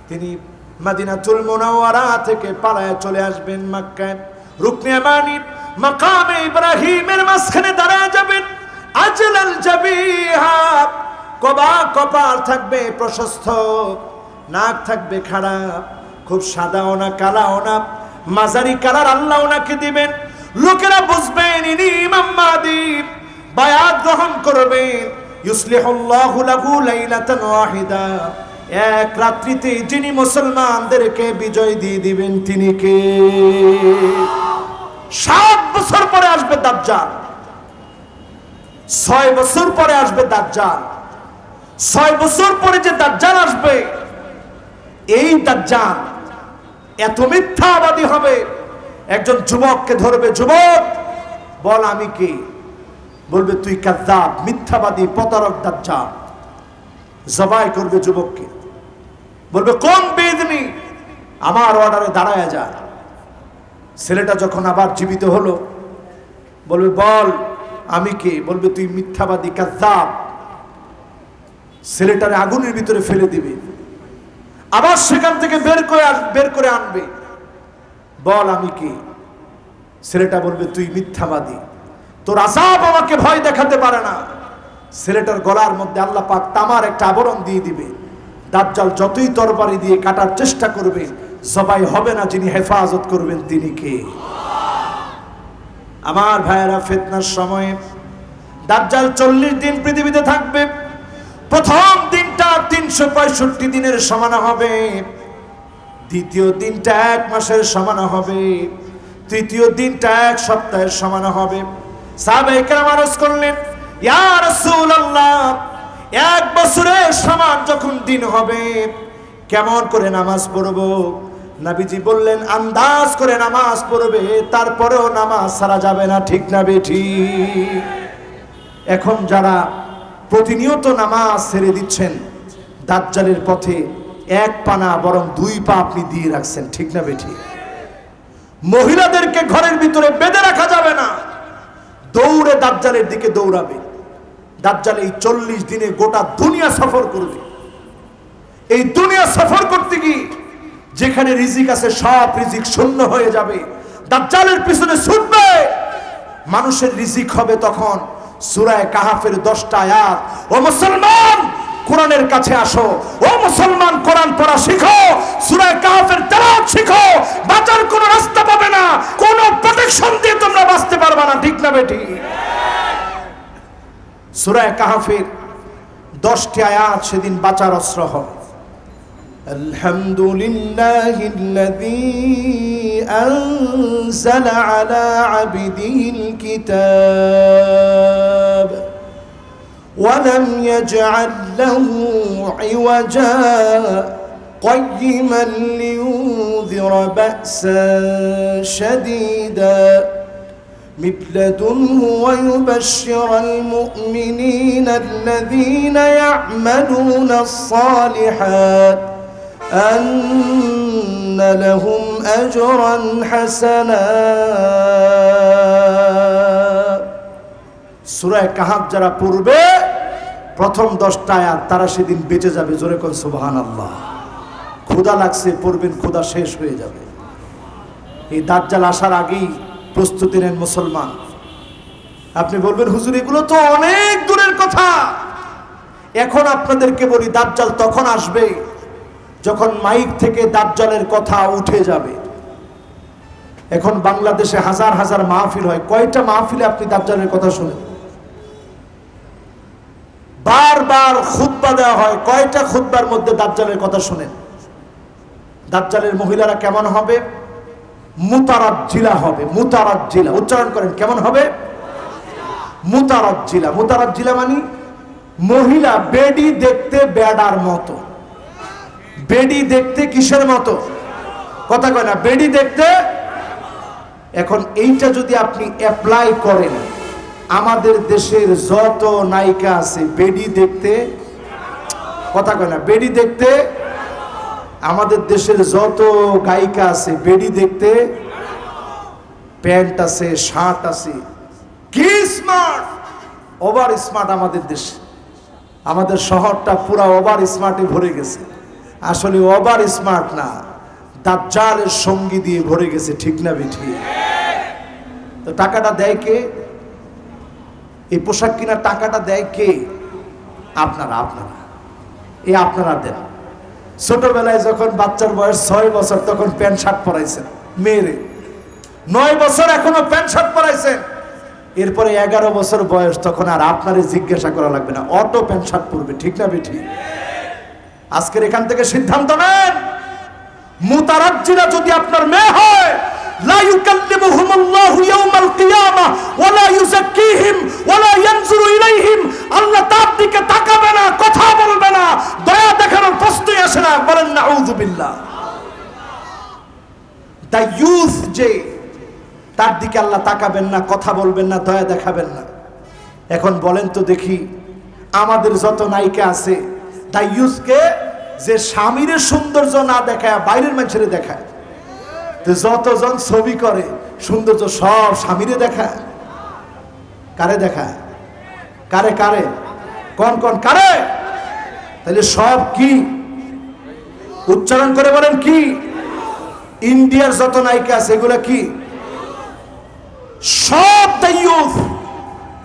তিনি মদিনাতুল মুনাওয়ারা থেকে পালায়ে চলে আসবেন মক্কায়, রুকনে ইয়ামানি মাকামে ইব্রাহিমের মাঝখানে দাঁড়ায় যাবেন। আজলাল জাবিহা, কপাল থাকবে প্রশস্ত, নাক থাকবে খাড়া, খুব সাদাও না কালাও না, মাঝারি কালার আল্লাহ ওনাকে দিবেন। লোকেরা বুঝবেন ইনি ইমাম মাহদী, বায়াত গ্রহণ করবেন। ইউসলিহুল্লাহু লাহু লাইলাতান ওয়াহিদা, এক রাত্রিতে যিনি মুসলমানদেরকে বিজয় দিয়ে দিবেন তিনি কে? 7 বছর পরে আসবে দাজ্জাল, 6 বছর পরে আসবে দাজ্জাল। 6 বছর পরে যে দাজ্জাল আসবে, এই দাজ্জাল এত মিথ্যাবাদী হবে, একজন যুবককে ধরবে, যুবক বল আমি কে? বলবে তুই কাযযাব, মিথ্যাবাদী, প্রতারক দাজ্জাল। জবাই করবে যুবককে, বলবে কোন বেদনি, আমার অর্ডারে দাঁড়ায় যা। ছেলেটা যখন আবার জীবিত হলো, বলবে বল আমি কে? বলবে তুই মিথ্যাবাদী, কাযযাব। ছেলেটারে আগুনের ভিতরে ফেলে দিবে, আবার সেখান থেকে বের করে আনবে, বল আমি কে? ছেলেটা বলবে তুই মিথ্যাবাদী, তোর আযাব আমাকে ভয় দেখাতে পারে না। ছেলেটার গলার মধ্যে আল্লাহ পাক তামার একটা আবরণ দিয়ে দিবে। দাজ্জাল যতই তরবারি দিয়ে কাটার চেষ্টা করবে, জবাই হবে না, যিনি হেফাজত করবেন তিনি কে? আমার ভাইয়েরা, ফিতনার সময়ে দাজ্জাল 40 দিন পৃথিবীতে থাকবে। প্রথম দিনটা 365 দিনের সমান হবে, দ্বিতীয় দিনটা 1 মাসের সমান হবে, তৃতীয় দিনটা 1 সপ্তাহের সমান হবে। সাহাবায়ে কেরাম আরজ করলেন, ইয়া রাসূলুল্লাহ, 1 বছরের সমান যখন দিন হবে, কেমন করে নামাজ পড়ব? নবীজি বললেন, আন্দাজ করে নামাজ পড়বে, তারপরেও নামাজ ছাড়া যাবে না, ঠিক না বেঠি? এখন যারা প্রতিনিয়ত নামাজ ছেড়ে দিচ্ছেন, দাজ্জালের পথে 1 পা না বরং 2 পা আপনি দিয়ে রাখছেন, ঠিক না বেঠি? মহিলাদেরকে ঘরের ভিতরে বেঁধে রাখা যাবে না, দৌড়ে দাজ্জালের দিকে দৌড়াবে। দাজ্জাল এই 40 দিনে গোটা দুনিয়া সফর করবে। এই দুনিয়া সফর করতে গিয়ে যেখানে রিজিক আছে সব রিজিক শূন্য হয়ে যাবে, দাজ্জালের পিছনে ছুটবে। মানুষের রিজিক হবে তখন সূরা কাহাফের 10টা আয়াত, ও মুসলমান কোরআনের কাছে আসো, ও মুসলমান কোরআন পড়া শিখো, সূরা কাহাফের তেলাওয়াত শিখো, বাঁচার কোনো রাস্তা পাবে না, কোনো প্রোটেকশন দিয়ে তোমরা বাঁচতে পারবে না, ঠিক না বেটি? সূরা কাহাফের 10টি আয়াত সেদিন বাঁচার অস্ত্র হবে। আলহামদুলিল্লাহিল্লাযী আনজালা আলা আবদিহিল কিতাব ওয়া লাম ইয়াজআল লাহু ইওয়াজা قيما لينذر بأسا شديدا من لدنه ويبشر المؤمنين الذين يعملون الصالحات أن لهم أجرا حسنا সূরা কাহাফ যারা পড়বে প্রথম 10টা আয়াত তারা সেদিন বেঁচে যাবে। জোরে কোন সুবহানাল্লাহ। ক্ষুধা লাগছে পড়বেন, ক্ষুধা শেষ হয়ে যাবে। এই দাজ্জাল আসার আগেই প্রস্তুতি নেন মুসলমান। আপনি বলবেন হুজুর এগুলো তো অনেক দূরের কথা। এখন আপনাদেরকে বলি দাজ্জাল তখন আসবে যখন মাইক থেকে দাজ্জালের কথা উঠে যাবে। এখন বাংলাদেশে হাজার হাজার মাহফিল হয়, কয়টা মাহফিলে আপনি দাজ্জালের কথা শুনেন? বারবার খুতবা দেওয়া হয়, কয়টা খুতবার মধ্যে দাজ্জালের কথা শুনেন? দাজ্জালের মহিলারা কেমন হবে? মুতারাজ্জিলা হবে। মুতারাজ্জিলা উচ্চারণ করেন, কেমন হবে? মুতারাজ্জিলা। মুতারাজ্জিলা মানে মহিলা বেডি দেখতে বেডার মতো। বেডি দেখতে কিসের মতো? কথা কয় না, বেডি দেখতে। এখন এইটা যদি আপনি অ্যাপ্লাই করেন, আমাদের দেশের যত নায়িকা আছে বেডি দেখতে, কথা কয় না, বেডি দেখতে। আমাদের দেশের যত গায়িকা আছে বেডি দেখতে, প্যান্ট আছে, শার্ট আছে, কি স্মার্ট, ওভার স্মার্ট আমাদের দেশে। আমাদের শহরটা পুরা ওভার স্মার্টে ভরে গেছে। আসলে ওভার স্মার্ট না, দাজ্জালের সঙ্গী দিয়ে ভরে গেছে। ঠিক না বেঠি? তো টাকাটা দেয় কে? এই পোশাক কেনার টাকাটা দেয় কে? আপনারা। আপনারা দেন। ছোটবেলায় যখন বাচ্চার বয়স 6 বছর তখন প্যান্ট শার্ট পরাইছেন মেয়েরে, 9 বছর এখনো প্যান্ট শার্ট পরাইছেন। এরপরে 11 বছর বয়স, তখন আর আপনারে জিজ্ঞাসা করা লাগবে না, অটো প্যান্ট শার্ট পরবে। ঠিক না বেঠি? আজকের এখান থেকে সিদ্ধান্ত নেন, মুতারাজ্জিলা যদি আপনার মেয়ে হয়, লা ইউকাল্লিমুহুমুল্লাহু ইয়াওমাল কিয়ামাহ ওয়া লা ইউযাক্কিহিম ওয়া লা ইয়ানজুরু ইলাইহিম। আল্লাহ তার দিকে তাকাবে না, কথা বলবে না, দয়া দেখানোর প্রশ্নই আসে না। বলেন নাউযুবিল্লাহ। দা ইউথ যে, তার দিকে আল্লাহ তাকাবেন না, কথা বলবেন না, দয়া দেখাবেন না। এখন বলেন তো দেখি, আমাদের যত নায়িকা আছে দা ইউথকে যে স্বামীর সৌন্দর্য না দেখায় বাইরের মানুষের দেখায়, তো যতজন ছবি করে সৌন্দর্য সব স্বামীরে দেখায়। কারে দেখায়? কারে কারে? কোন কোন কারে? তাহলে সব কি? উচ্চারণ করে বলেন কি? ইন্ডিয়ার যত নায়িকা আছে এগুলা কি? সব দা ইউথ।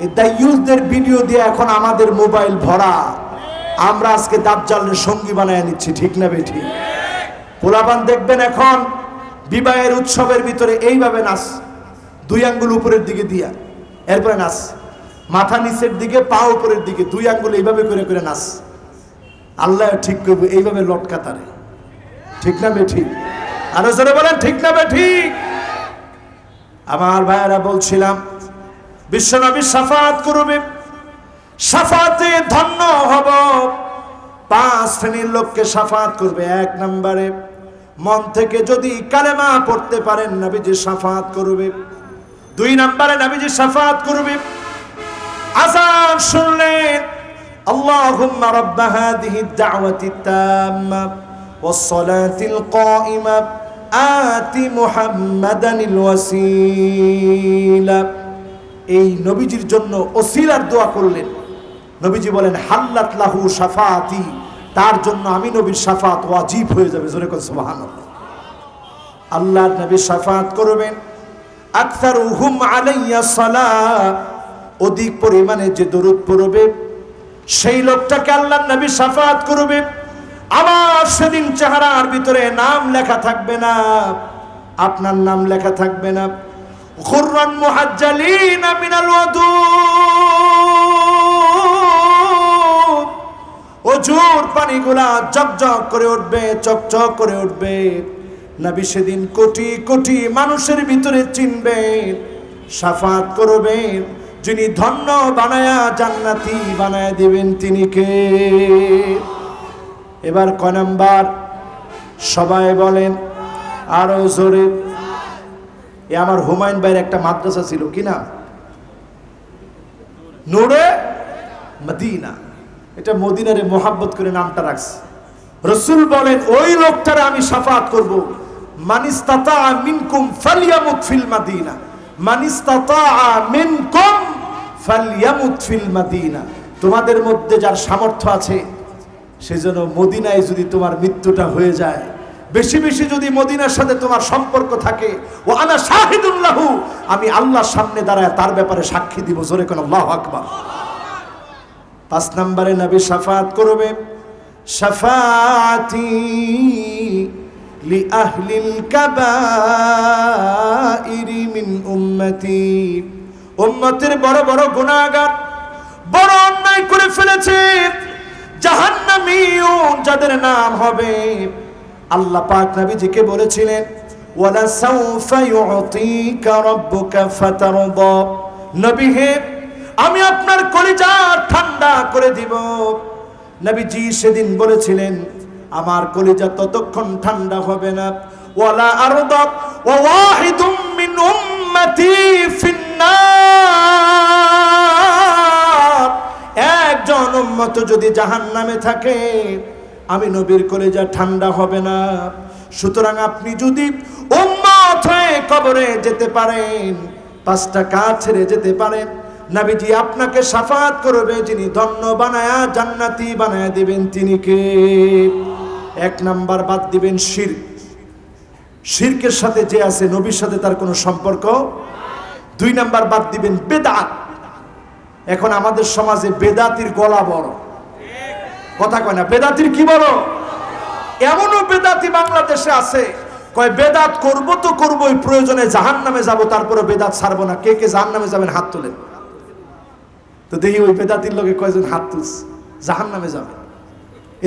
এই দা ইউথদের ভিডিও দিয়ে এখন আমাদের মোবাইল ভরা। আমরা আজকে দাজ্জালের সঙ্গী বানায় নিচ্ছি। ঠিক না বেঠি? পোলাপান দেখবেন এখন বিবাহের উৎসবের ভিতরে এইভাবে নাচ, 2 আঙ্গুল উপরের দিকে দিয়া, এরপরে নাচ, মাথা নিচের দিকে, পা উপরের দিকে, 2 আঙ্গুল এইভাবে করে করে নাচ। আল্লাহ ঠিক করবে, এইভাবে লটকা তারে। ঠিক না বেঠি? আরো জোরে বলেন ঠিক না বেঠি? আমার ভাইয়েরা, বলছিলাম বিশ্বনবী শাফাত করবে, শাফাতে ধন্য হব। 5 শ্রেণীর লোককে শাফাত করবে। 1 নম্বরে মন থেকে যদি কালেমা পড়তে পারেন নবীজি শাফাত করবে। 2 নম্বরে নবীজি শাফাত করবে আযান শুনলেন, আল্লাহুম্মা রাব্ব হাযিহি দাওয়াতি তাম্মা ওয়াস সালাতিল কাইমা আতি মুহাম্মাদানিল ওয়াসিলা। এই নবীজির জন্য ওসিলার দোয়া করলেন। নবীজি বলেন হাল্লাত লাহু শাফাতি, তার জন্য আমি নবীর শাফাত ওয়াজিব হয়ে যাবে। জোরে কোন সুবহানাল্লাহ। আল্লাহর নবী শাফাত করবেন। আকসারুহুম আলাইয়া সালাত, অধিক পরিমাণে যে দরুদ পড়বে সেই লোকটাকে আল্লাহর নবী শাফাত করবে। আমার সেদিন চেহারার ভিতরে নাম লেখা থাকবে না, আপনার নাম লেখা থাকবে না। খুররান মুহাজ্জালিনা মিনাল ওয়াদু, ওজুর পানিগুলা জকজক করে উঠবে, চকচক করে উঠবে। নবী সেদিন কোটি কোটি মানুষের ভিতরে চিনবেন, শাফাত করবেন। যিনি ধন্য বানায়া জান্নাতি বানায়া দিবেন তিনি কে? এবার কয় নাম্বার? সবাই বলেন আরো জোরে। এ আমার হুমায়ুন ভাইয়ের একটা মাদ্রাসা ছিল, কি না? নূরে মদিনা। এটা মদিনারে মোহাব্বত করে নামটা রাখছে। রাসূল বলেন ওই লোকটারে আমি শাফাআত করব, মানিস্তাতা মিনকুম ফালইয়ামুত ফিল মাদিনা, মানিস্তাতা মিনকুম ফালইয়ামুত ফিল মাদিনা। তোমাদের মধ্যে যার সামর্থ্য আছে সেজন্য মদিনায় যদি তোমার মৃত্যুটা হয়ে যায়, বেশি বেশি যদি মদিনার সাথে তোমার সম্পর্ক থাকে, ও আনা শাহিদুল্লাহু, আমি আল্লাহর সামনে দাঁড়ায় তার ব্যাপারে সাক্ষী দিব। জোরে কোন আল্লাহু আকবার। 5 নম্বরে নবী শাফাআত করবে, শাফাআতি লি আহলিল কাবাইরি মিন উম্মতি। উম্মতের বড় বড় গুনাহগার, বড় অন্যায় করে ফেলেছে, জাহান্নামীয়ুন যাদের নাম হবে, আল্লাহ পাক নবীজিকে বলেছিলেন ওয়ালা সাউফা ইউতিকা রাব্বুকা ফাতারদা। নবী হে, আমি আপনার কলিজা ঠান্ডা করে দিব। নবীজি সেদিন বলেছিলেন আমার কলিজা ততক্ষণ ঠান্ডা হবে না, ওয়ালা আরদা ওয়া ওয়াহিদুম মিন উম্মতি ফিন্নার। একজন উম্মত যদি জাহান্নামে থাকে, আমি নবীর কলিজা ঠান্ডা হবে না। সুতরাং আপনি যদি উম্মত হয়ে কবরে যেতে পারেন, 5টা কাজ ছেড়ে যেতে পারেন, নবীজি আপনাকে শাফাআত করবে। যিনি ধন্য বানায়া জান্নাতি বানায়া দিবেন তিনি কে? 1 নাম্বার বাদ দিবেন শিরক। শিরকের সাথে যে আছে নবীর সাথে তার কোনো সম্পর্ক। 2 নাম্বার বাদ দিবেন বেদাত। এখন আমাদের সমাজে বেদাতির গলা বড়, কথা কয় না? বেদাতির কি বড়? এমনও বেদাতি বাংলাদেশে আছে, কয় বেদাত করব তো করবই, প্রয়োজনে জাহান্নামে যাব, তারপরে বেদাত ছাড়বো না। কে কে জাহান্নামে যাবেন হাত তোলেন তো দেখি। ওই বেদাতির লোকে কয়জন হাত তুলছে জাহান্নামে যাবে।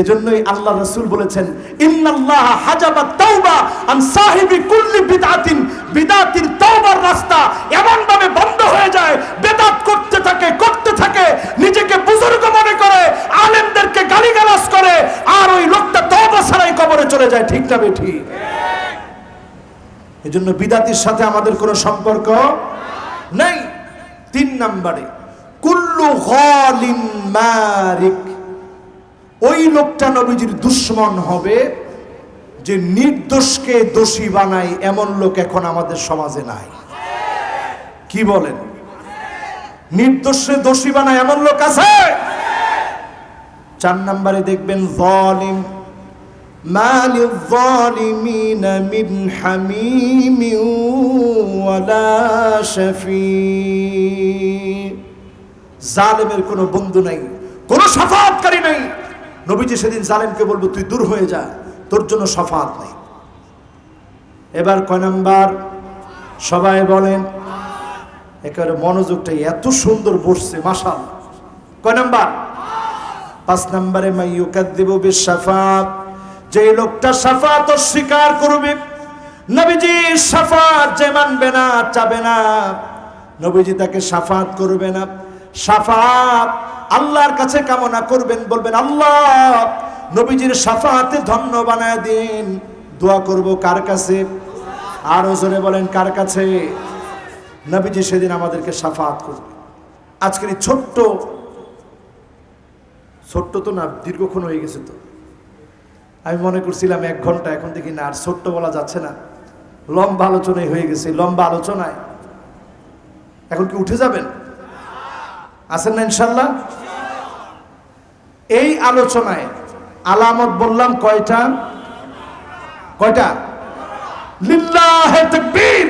এজন্যই আল্লাহ রাসূল বলেছেন ইন্নাল্লাহা হাজাবাত তাওবা আন সাহিবি কুল্লি বিদআতিন। বিদআতির তওবার রাস্তা এমন ভাবে বন্ধ হয়ে যায়, বেদাত করতে থাকে, নিজেকে বুজুর্গ মনে করে, আলেমদেরকে গালিগালাজ করে, আর ওই লোকটা তওবা ছাড়াই কবরে চলে যায়। ঠিক না বেঠিক? এজন্য বিদআতির সাথে আমাদের কোনো সম্পর্ক নাই। 3 নম্বরে কুল্লু গালিন মারিক। ওই লোকটা নবীজির দুশমন হবে যে নির্দোষকে দোষী বানায়, এমন লোক এখন আমাদের সমাজে নাই। কি বলেন? নির্দোষে দোষী বানায় এমন লোক আছে। 4 নম্বরে দেখবেন যালিম। মালিল যালিমিনা মিন হামিমিন ওয়ালা শাফি। জালেমের কোনো বন্ধু নাই, কোনো শাফাআতকারী নাই। নবীজি সেদিন জালেমকে বলবো তুই দূর হয়ে যা, তোর জন্য শাফাআত নেই। এবার কয় নাম্বার? সবাই বলেন। একেবারে মনোযোগটা এত সুন্দর বসছে মাশাআল্লাহ। কয় নাম্বার? 5 নম্বরে মাইয়ুকাযযিবু বিশ-শাফাআত। যে লোকটা শাফাআত অস্বীকার করবে, নবীজি শাফাআত যে মানবে না, চাবে না, নবীজি তাকে শাফাআত করবে না। শাফাআত আল্লাহর কাছে কামনা করবেন, বলবেন আল্লাহ নবীজির শাফাআতে ধন্য বানায় দিন। দোয়া করব কার কাছে? আরো জোরে বলেন কার কাছে? নবীজি সেদিন আমাদেরকে শাফাআত করবে। আজকের এই ছোট্ট তো না, দীর্ঘক্ষণ হয়ে গেছে তো। আমি মনে করছিলাম 1 ঘন্টা, এখন দেখি না, আর ছোট্ট বলা যাচ্ছে না। লম্বা আলোচনায় হয়ে গেছে। লম্বা আলোচনায় এখন কি উঠে যাবেন? আছেন না ইনশাল্লাহ? এই আলোচনায় আলামত বললাম কয়টা? লিল্লাহে তাকবীর।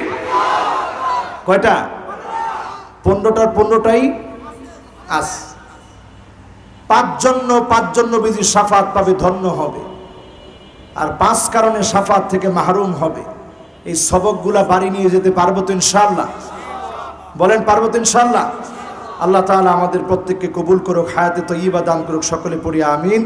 কয়টা? 15টার 15টাই আস। 5 জন নবীজির শাফাআত পাবে, ধন্য হবে। আর 5 কারণে শাফাআত থেকে মাহরুম হবে। এই সবকগুলা বাড়ি নিয়ে যেতে পারবো তো ইনশাআল্লাহ? বলেন পারবো তো ইনশাআল্লাহ? আল্লাহ তাআলা আমাদের প্রত্যেককে কবুল করুক, হায়াতে তয়্যিবা দান করুক। সকলে পড়ি আমিন।